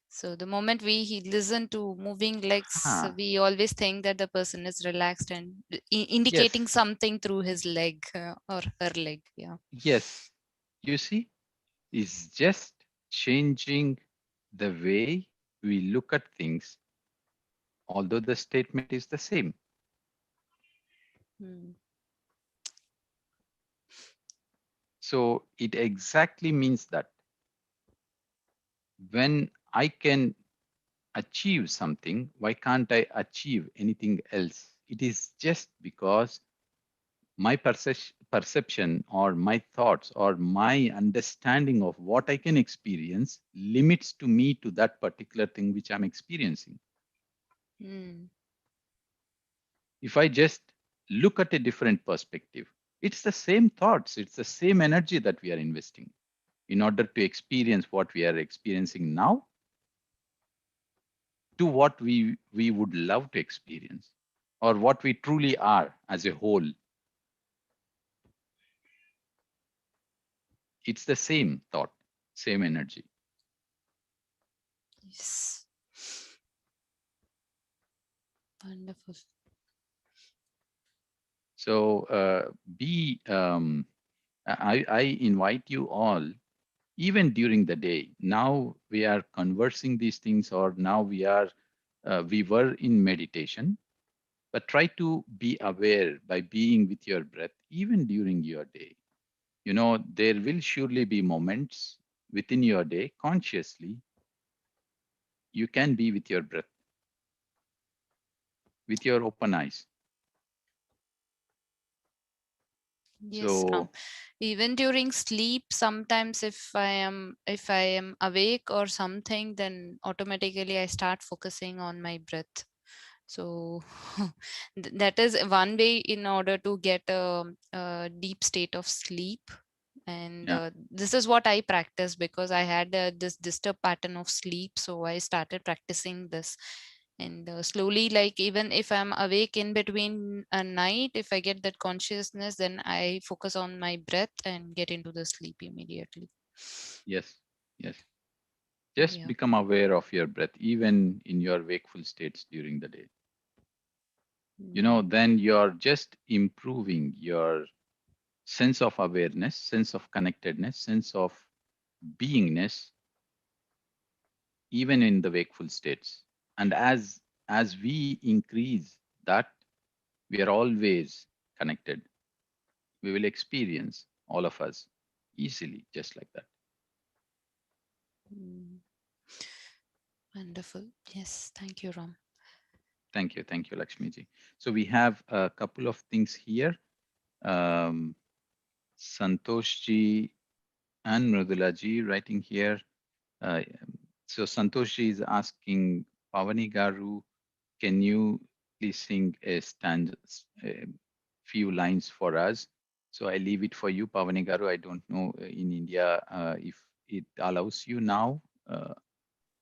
So the moment he listen to moving legs, Ah, we always think that the person is relaxed and indicating yes, something through his leg, or her leg. Yeah. yes. You see, it's just changing the way we look at things, although the statement is the same. Hmm. So it exactly means that when I can achieve something, why can't I achieve anything else? It is just because my perception or my thoughts or my understanding of what I can experience limits to me to that particular thing which I'm experiencing. Hmm. If I just look at a different perspective, it's the same thoughts, it's the same energy that we are investing in order to experience what we are experiencing now to what we would love to experience, or what we truly are as a whole. It's the same thought, same energy. Yes. Wonderful. So be I invite you all, even during the day. Now we are conversing these things, or now we are we were in meditation, but try to be aware by being with your breath even during your day. There will surely be moments within your day consciously you can be with your breath, with your open eyes. Yes, So, even during sleep, sometimes if I am awake or something, then automatically I start focusing on my breath. So that is one way in order to get a deep state of sleep. And yeah, this is what I practice because I had this disturbed pattern of sleep. So I started practicing this. And slowly, like even if I'm awake in between a night, if I get that consciousness, then I focus on my breath and get into the sleep immediately. yes, yes. Just Yeah. become aware of your breath, even in your wakeful states during the day. Mm. Then you're just improving your sense of awareness, sense of connectedness, sense of beingness, even in the wakeful states. And as we increase that, we are always connected. We will experience all of us easily, just like that. Mm. Wonderful. Yes. Thank you, Ram. Thank you, Lakshmiji. So we have a couple of things here. Um, Santoshji and Mridulaji writing here. Uh, so Santoshji is asking Pavani Garu, can you please sing a few lines for us? So I leave it for you, Pavani Garu. I don't know in India if it allows you now,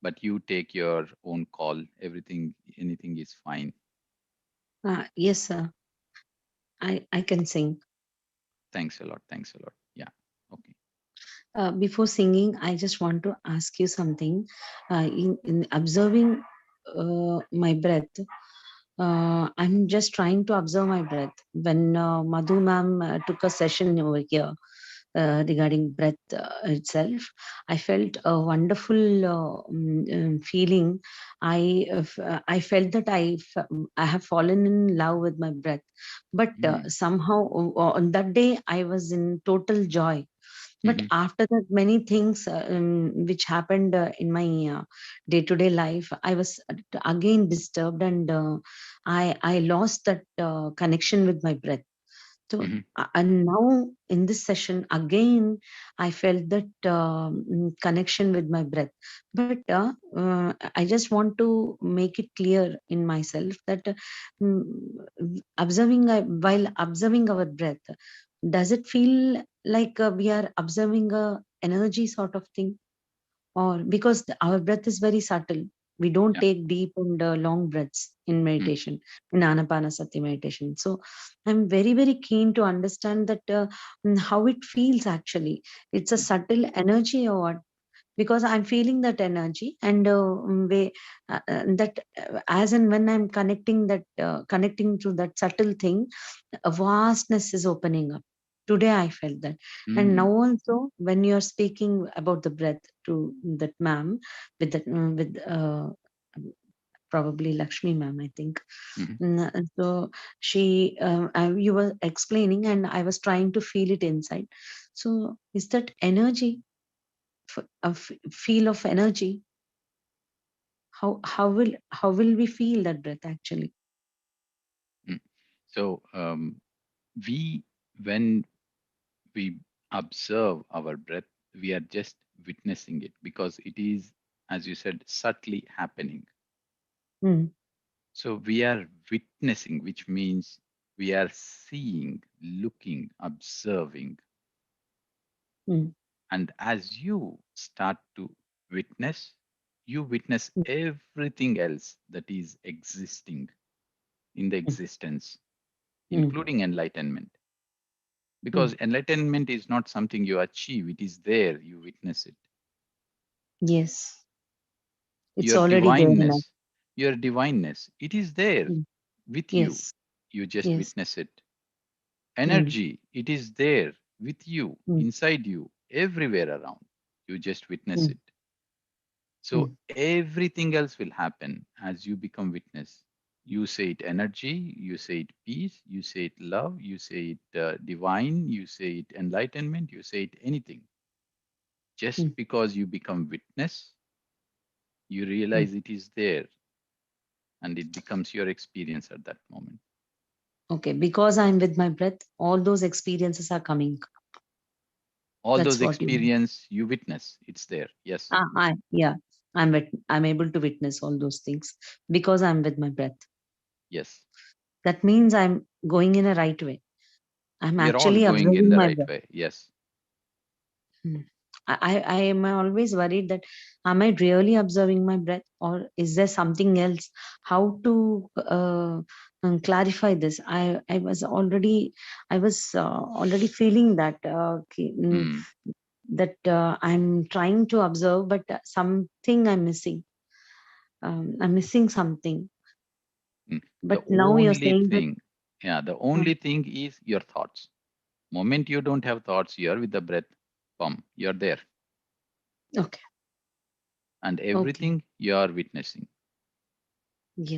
but you take your own call. Anything is fine. Yes, sir. I can sing. Thanks a lot. Thanks a lot. Yeah. Okay. Before singing, I just want to ask you something. In observing my breath, I'm just trying to observe my breath. When Madhu ma'am took a session over here regarding breath itself, I felt a wonderful feeling. I felt that I have fallen in love with my breath, but Mm-hmm. somehow on that day I was in total joy. But Mm-hmm. after that, many things which happened in my day-to-day life, I was again disturbed, and I lost that connection with my breath. So, Mm-hmm. and now in this session again, I felt that connection with my breath. But I just want to make it clear in myself that mm, observing while observing our breath, does it feel like we are observing a energy sort of thing? Or because our breath is very subtle, we don't Yeah. take deep and long breaths in Mm, meditation, in anapanasati meditation. So I'm very very keen to understand that how it feels actually. It's a mm, subtle energy or what? Because I'm feeling that energy, and that as and when I'm connecting to that subtle thing, a vastness is opening up. Today I felt that. And now mm, also when you're speaking about the breath to that ma'am, with that probably Lakshmi ma'am, I think. mhm. And so you were explaining, and I was trying to feel it inside. So is that energy, a feel of energy? How will we feel that breath actually? Mm. So we when we observe our breath, we are just witnessing it because it is, as you said, subtly happening. Mm, So we are witnessing, which means we are seeing, looking, observing. mm, And as you start to witness, you witness mm, everything else that is existing in the mm, existence, mm. including enlightenment. Mm. Because enlightenment is not something you achieve, it is there, you witness it. Yes, it's Your already there in us. divineness, it is there Mm. with you. Yes, You just yes. witness it. Mm, Energy, it is there with you, mm, inside you, everywhere around. You just witness mm, it. So everything else will happen as you become witness. You say it energy, you say it peace, you say it love, you say it divine, you say it enlightenment, you say it anything. Just mm, because you become witness, you mm. realize it is there and it becomes your experience at that moment. Okay, because I'm with my breath, all those experiences are coming. All That's those what you mean. experience you witness, it's there. Yes, Yeah, I'm able to witness all those things because I'm with my breath. yes. That means I'm going in a right way. I'm We are all actually going in observing the my right breath. way. Yes. Hmm. I am always worried that am I really observing my breath or is there something else? How to clarify this? I was already feeling that Mm, that I'm trying to observe, but something I'm missing. I'm missing something. mm. The But now you're only saying that. thing, yeah, the uh, only thing is your thoughts. Moment you don't have thoughts, you're with the breath, boom, you're there. okay, And okay, everything you are witnessing.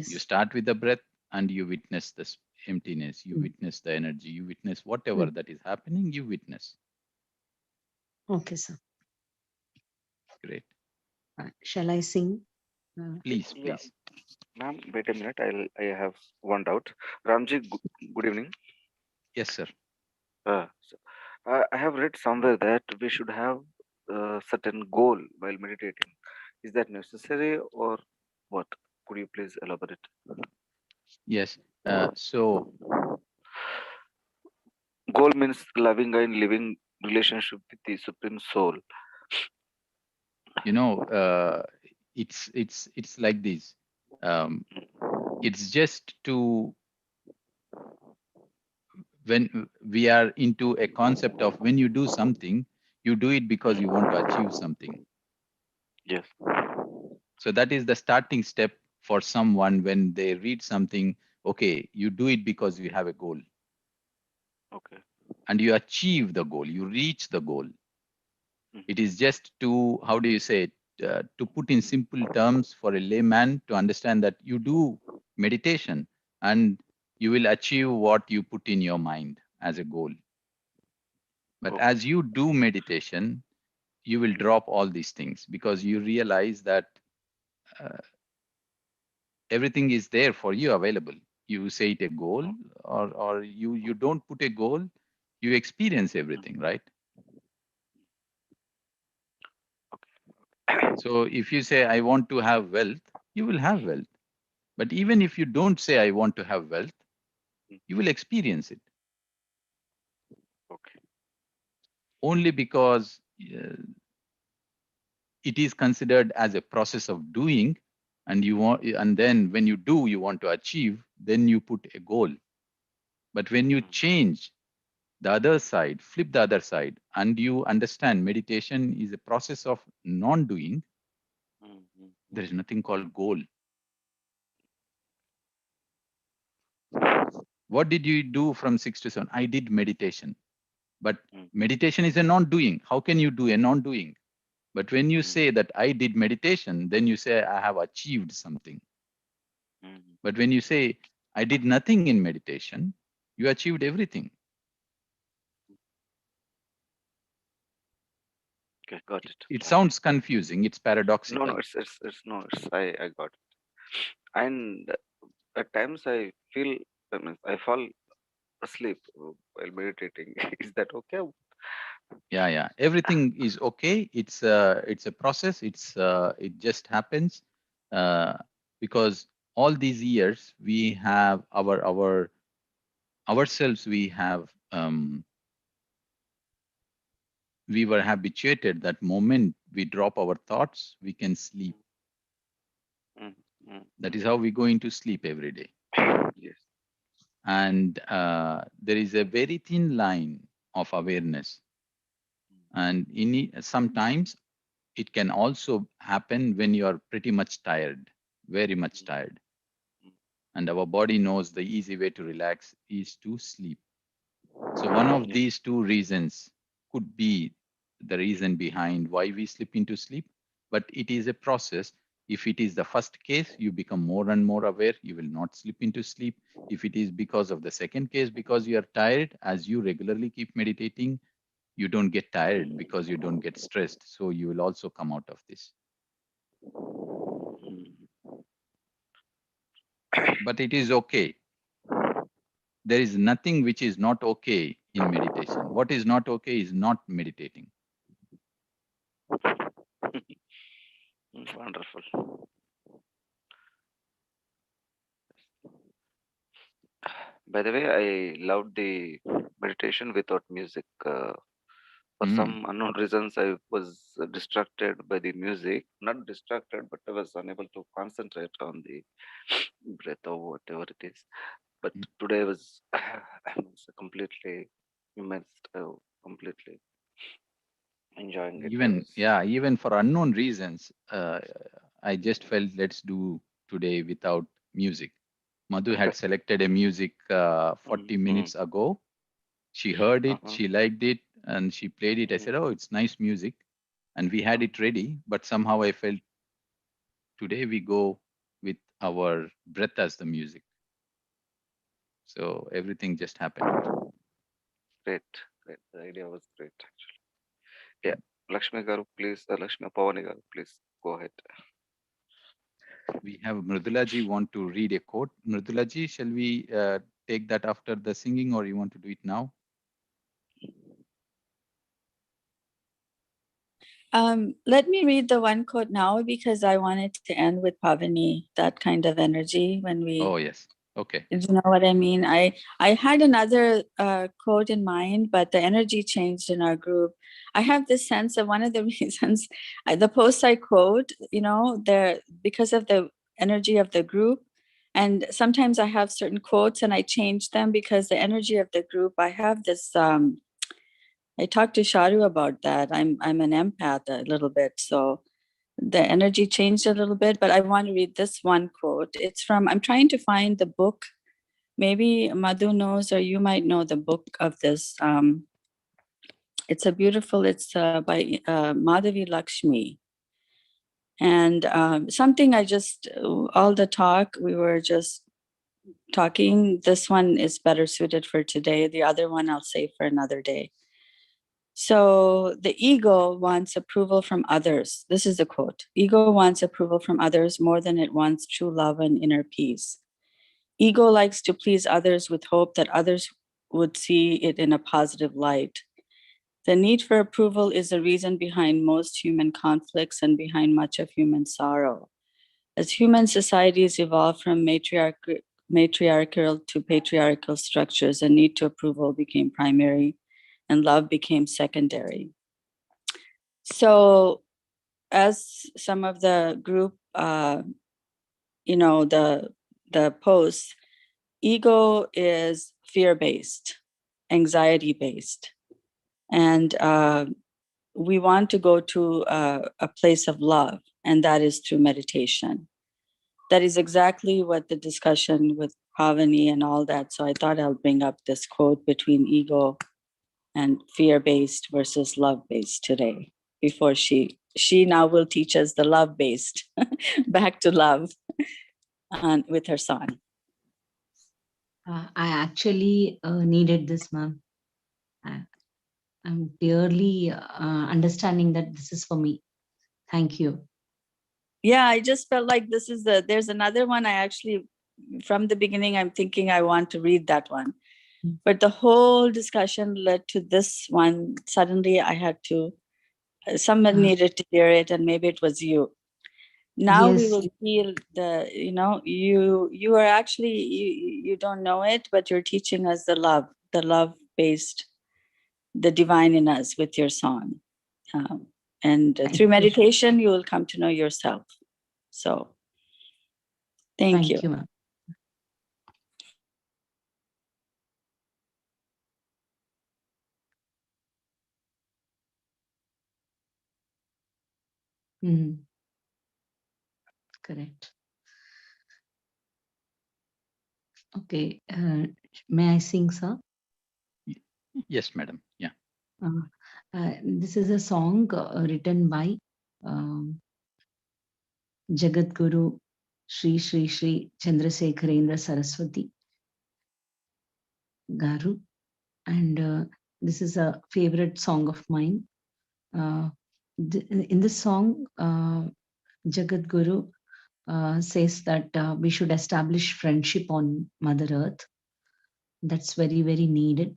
You yes. start with the breath and you witness this emptiness, you Mm, witness the energy, you witness whatever mm. that is happening, you witness. Okay, sir. Great. Shall I sing? Please, Yeah, please. ma'am, wait a minute. I have one doubt. Ramji, good evening. Yes, sir. I have read somewhere that we should have a certain goal while meditating. Is that necessary or what? Could you please elaborate? Yes. So, Goal means loving and living relationship with the Supreme Soul. you know, it's like this. Um, it's just to when we are into a concept of when you do something, you do it because you want to achieve something. Yes. So that is the starting step for someone when they read something. Okay, you do it because you have a goal Okay. and you achieve the goal, you reach the goal. Mhm. It is just to, how do you say it, to put in simple terms for a layman to understand that you do meditation and you will achieve what you put in your mind as a goal. But Okay. as you do meditation, you will Mhm. drop all these things because you realize that uh, everything is there for you available. You say it a goal, Oh, or you don't put a goal, you experience mhm. everything, right? Okay. So if you say I want to have wealth, you will have wealth. But even if you don't say I want to have wealth, Mm, you will experience it okay. only because it is considered as a process of doing, and you want, and then when you do, you want to achieve, then you put a goal. But when you Mm, change the other side, flip the other side, and you understand meditation is a process of non-doing, mm, mm, there is mm, nothing called goal. What did you do from 6 to 7? I did meditation. But mm, meditation is a non-doing. How can you do a non-doing? But when you mm, say that I did meditation, then you say I have achieved something. mm. But when you say I did nothing in meditation, you achieved everything. Okay, got It, it. it sounds confusing. It's No, no, paradoxical. it's no, it's I got it. And at times I feel, I mean, I fall asleep while meditating. Is that okay? Yeah, yeah. Everything is okay. It's a process. It just happens uh, because all these years we have our ourselves. We were habituated that moment we drop our thoughts, we can sleep. Mm, mm, That mm. is how we go into sleep every day. Yes. And there is a very thin line of awareness. And sometimes it can also happen when you are pretty much tired, very much Mm, tired. mm, And our body knows the easy way to relax is to sleep. So one of yes. these two reasons could be the reason behind why we slip into sleep. but it is a process. If it is the first case, you become more and more aware, you will not slip into sleep. If it is because of the second case, because you are tired, as you regularly keep meditating, you don't get tired because you don't get stressed. So you will also come out of this. But it is okay. There is nothing which is not okay in meditation. What is not okay is not meditating. Wonderful. By the way, I loved the meditation without music. For some unknown reasons, I was distracted by the music. Not distracted, but I was unable to concentrate on the breath or whatever it is. But today I was completely immersed, completely enjoying it. I was Even for unknown reasons, I just felt let's do today without music. Madhu had selected a music 40 minutes ago. She heard it, she liked it, and she played it. I said, "Oh, it's nice music," and we had it ready. But somehow I felt today we go with our breath as the music. So everything just happened. great. The idea was great, actually. Yeah, Lakshmi Garu, please. Lakshmi Pavani Garu, please go ahead. We have Mridulaji want to read a quote. Mridulaji, shall we take that after the singing, or you want to do it now? Let me read the one quote now because I wanted to end with Pavani, that kind of energy when we. Oh, yes. Okay. Do you know what I mean? I had another quote in mind, but the energy changed in our group. I have this sense of one of the reasons the posts I quote, they're because of the energy of the group. And sometimes I have certain quotes and I change them because the energy of the group. I have this. I talked to Sharu about that. I'm an empath a little bit, so the energy changed a little bit. But I want to read this one quote. It's from. I'm trying to find the book. Maybe Madhu knows, or you might know the book of this. It's by Madhavi Lakshmi. And something all the talk, we were just talking. This one is better suited for today. The other one I'll save for another day. So the ego wants approval from others. This is the quote. Ego wants approval from others more than it wants true love and inner peace. Ego likes to please others with hope that others would see it in a positive light. The need for approval is the reason behind most human conflicts and behind much of human sorrow. As human societies evolved from matriarchal to patriarchal structures, the need to approval became primary and love became secondary. So as some of the group, the posts, ego is fear-based, anxiety-based, and we want to go to a place of love, and that is through meditation. That is exactly what the discussion with Pavani and all that. So I thought I'll bring up this quote between ego and fear-based versus love-based today, before she now will teach us the love-based, back to love, with her son. I actually needed this, ma'am. I'm clearly understanding that this is for me. Thank you. Yeah, I just felt like there's another one I actually, from the beginning, I'm thinking I want to read that one. But the whole discussion led to this one. Suddenly I had to, someone needed to hear it, and maybe it was you. Now we will feel you are actually, you don't know it, but you're teaching us the love-based, the divine in us with your song. And through meditation, you will come to know yourself. So thank you. Thank you, ma'am. Correct. Okay. May I sing, sir? Yes, madam. Yeah. This is a song written by Jagadguru Sri Sri Sri Chandrasekharendra Saraswati Garu. And this is a favorite song of mine. In this song, Jagadguru says that we should establish friendship on Mother Earth. That's very, very needed.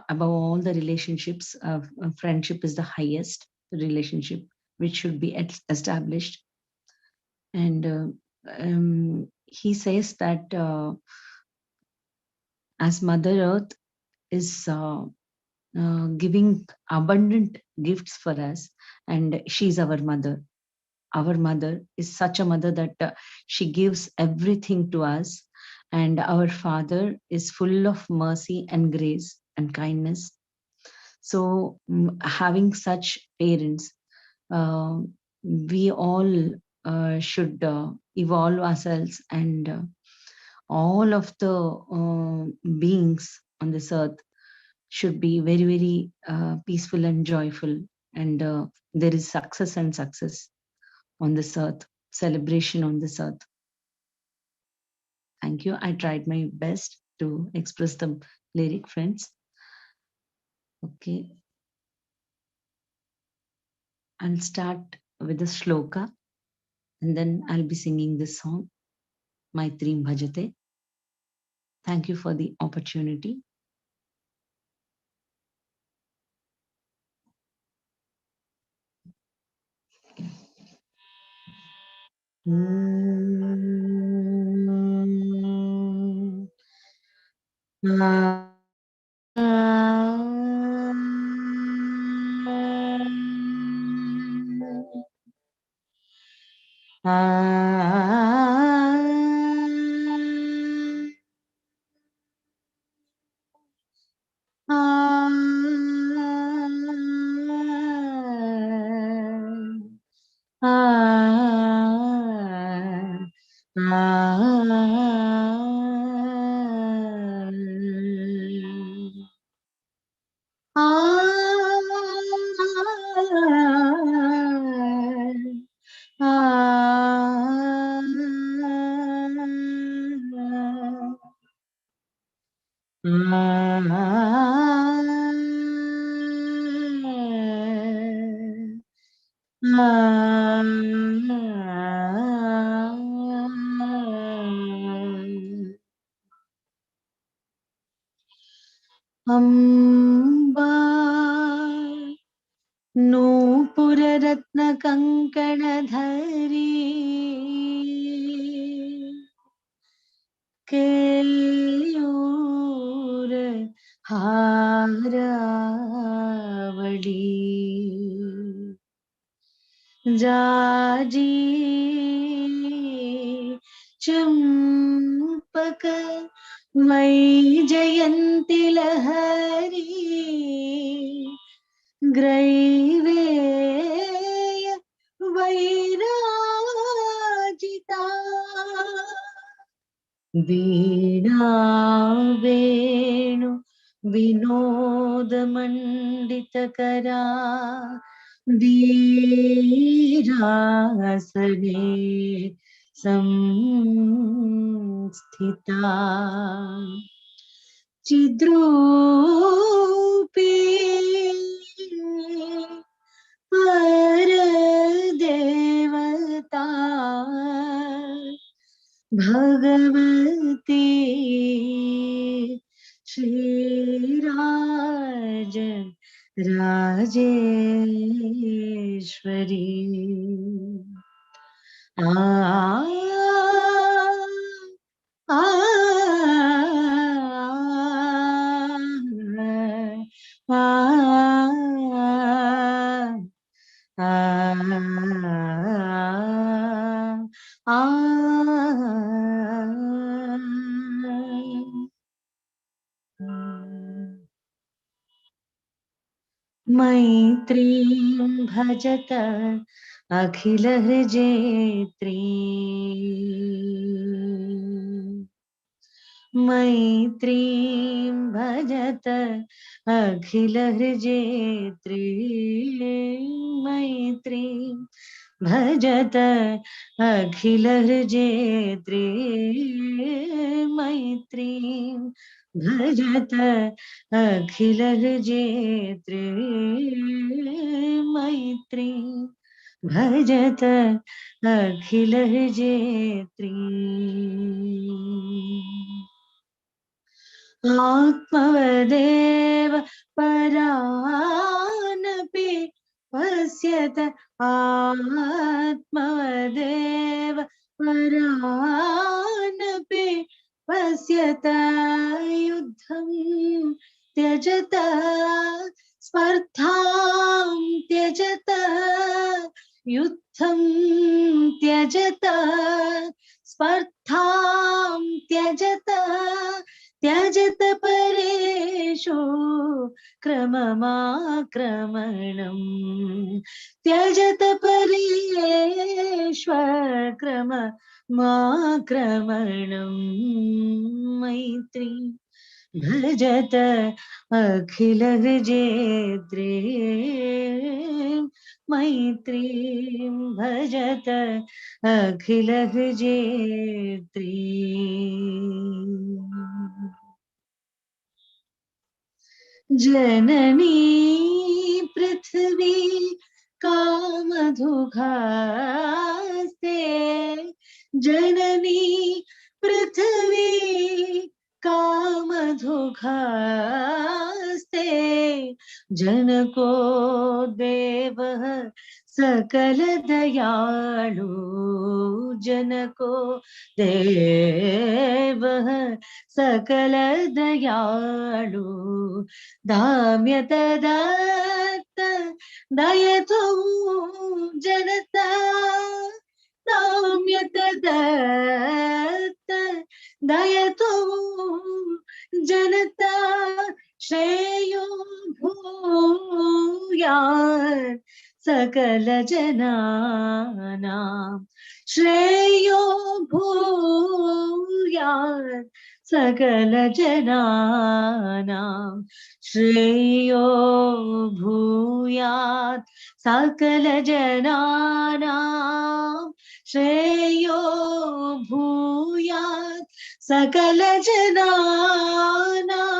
Above all the relationships, friendship is the highest relationship which should be established. And he says that as Mother Earth is giving abundant gifts for us, and she's our mother. Our mother is such a mother that she gives everything to us, and our Father is full of mercy and grace and kindness. So having such parents, we all should evolve ourselves, and all of the beings on this earth should be very, very peaceful and joyful. And there is success and success on this earth, celebration on this earth. Thank you. I tried my best to express the lyric, friends. Okay. I'll start with the shloka, and then I'll be singing this song, Maitrim Bhajate. Thank you for the opportunity. Amba Nupuraratna Kankanadhari Kelur Haravadi Jaji Champaka Vaijayanti Lahari Graiveya Vairajita Veena Venu Vinodamandita Virasane Samsthita Chidrupi Paradevata Bhagavati Shri Rajan Rajeshwari Maitrim bhajata akhila hrijetri Maitrim bhajata akhila hrijetri Maitrim भजत अखिलहृजेत्री मैत्रीं भजत अखिलहृजेत्री मैत्रीं भजत अखिलहृजेत्री आत्मवदेव परानपि पश्यत आत्मवदेव परानपि पश्यत युद्धं त्यजत स्पर्धां त्यजत युद्धं त्यजत स्पर्धां त्यजत त्यजत परेषु क्रममाक्रमणम् त्यजत परेष्वक्रममाक्रमणम् मैत्री भजत अखिलहृजेत्री मैत्रीं भजत अखिलहृजेत्री जननी पृथ्वी कामधुघास्ते जननी पृथ्वी कामधुघास्ते जनको देवः सकल दयालु जनको देवः सकल दयालु दाम्यत दत्त दयतु जनता दाम्यत दत्त दयतु जनता श्रेयो भूयात् सकल जनानां श्रेयो भूयात् सकल जनानां श्रेयो भूयात् सकल जनानां श्रेयो भूयात् सकल जनानां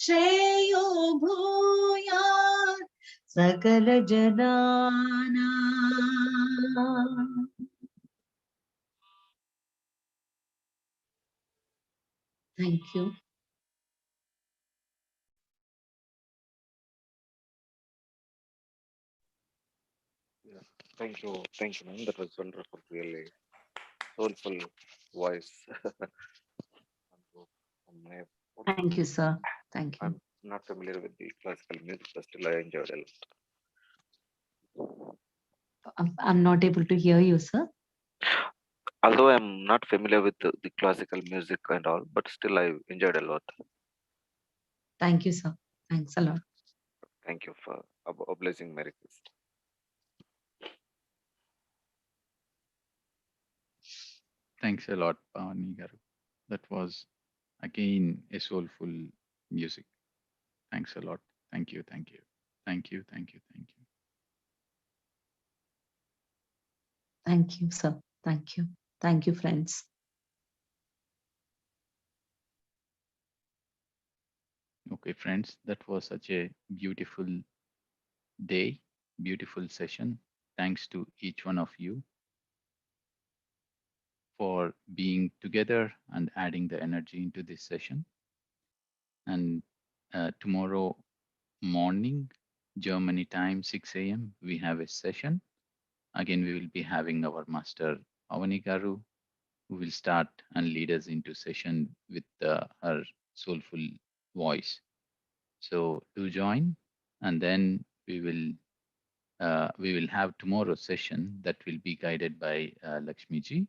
श्रेयो भूयात् सकल जनानां Thank you. Yeah. Thank you, ma'am. That was wonderful, really soulful voice. Thank you, sir. Thank you. I'm not familiar with the classical music, but still I enjoyed a lot. I'm not able to hear you, sir. Although I'm not familiar with the classical music and all, but still I enjoyed a lot. Thank you, sir. Thanks a lot. Thank you for obliging my request. Thanks a lot, Pavani Garu. That was again a soulful music. Thanks a lot. Thank you. Thank you. Thank you. Thank you. Thank you. Thank you, sir. Thank you. Thank you, friends. Okay, friends, that was such a beautiful day, beautiful session. Thanks to each one of you for being together and adding the energy into this session. And tomorrow morning, Germany time, 6 a.m., we have a session. Again, we will be having our master Avani Garu, who will start and lead us into session with her soulful voice. So do join, and then we will have tomorrow's session that will be guided by Lakshmi ji,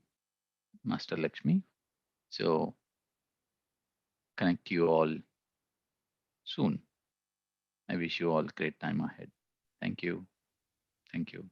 Master Lakshmi. So connect you all soon. I wish you all great time ahead. Thank you. Thank you.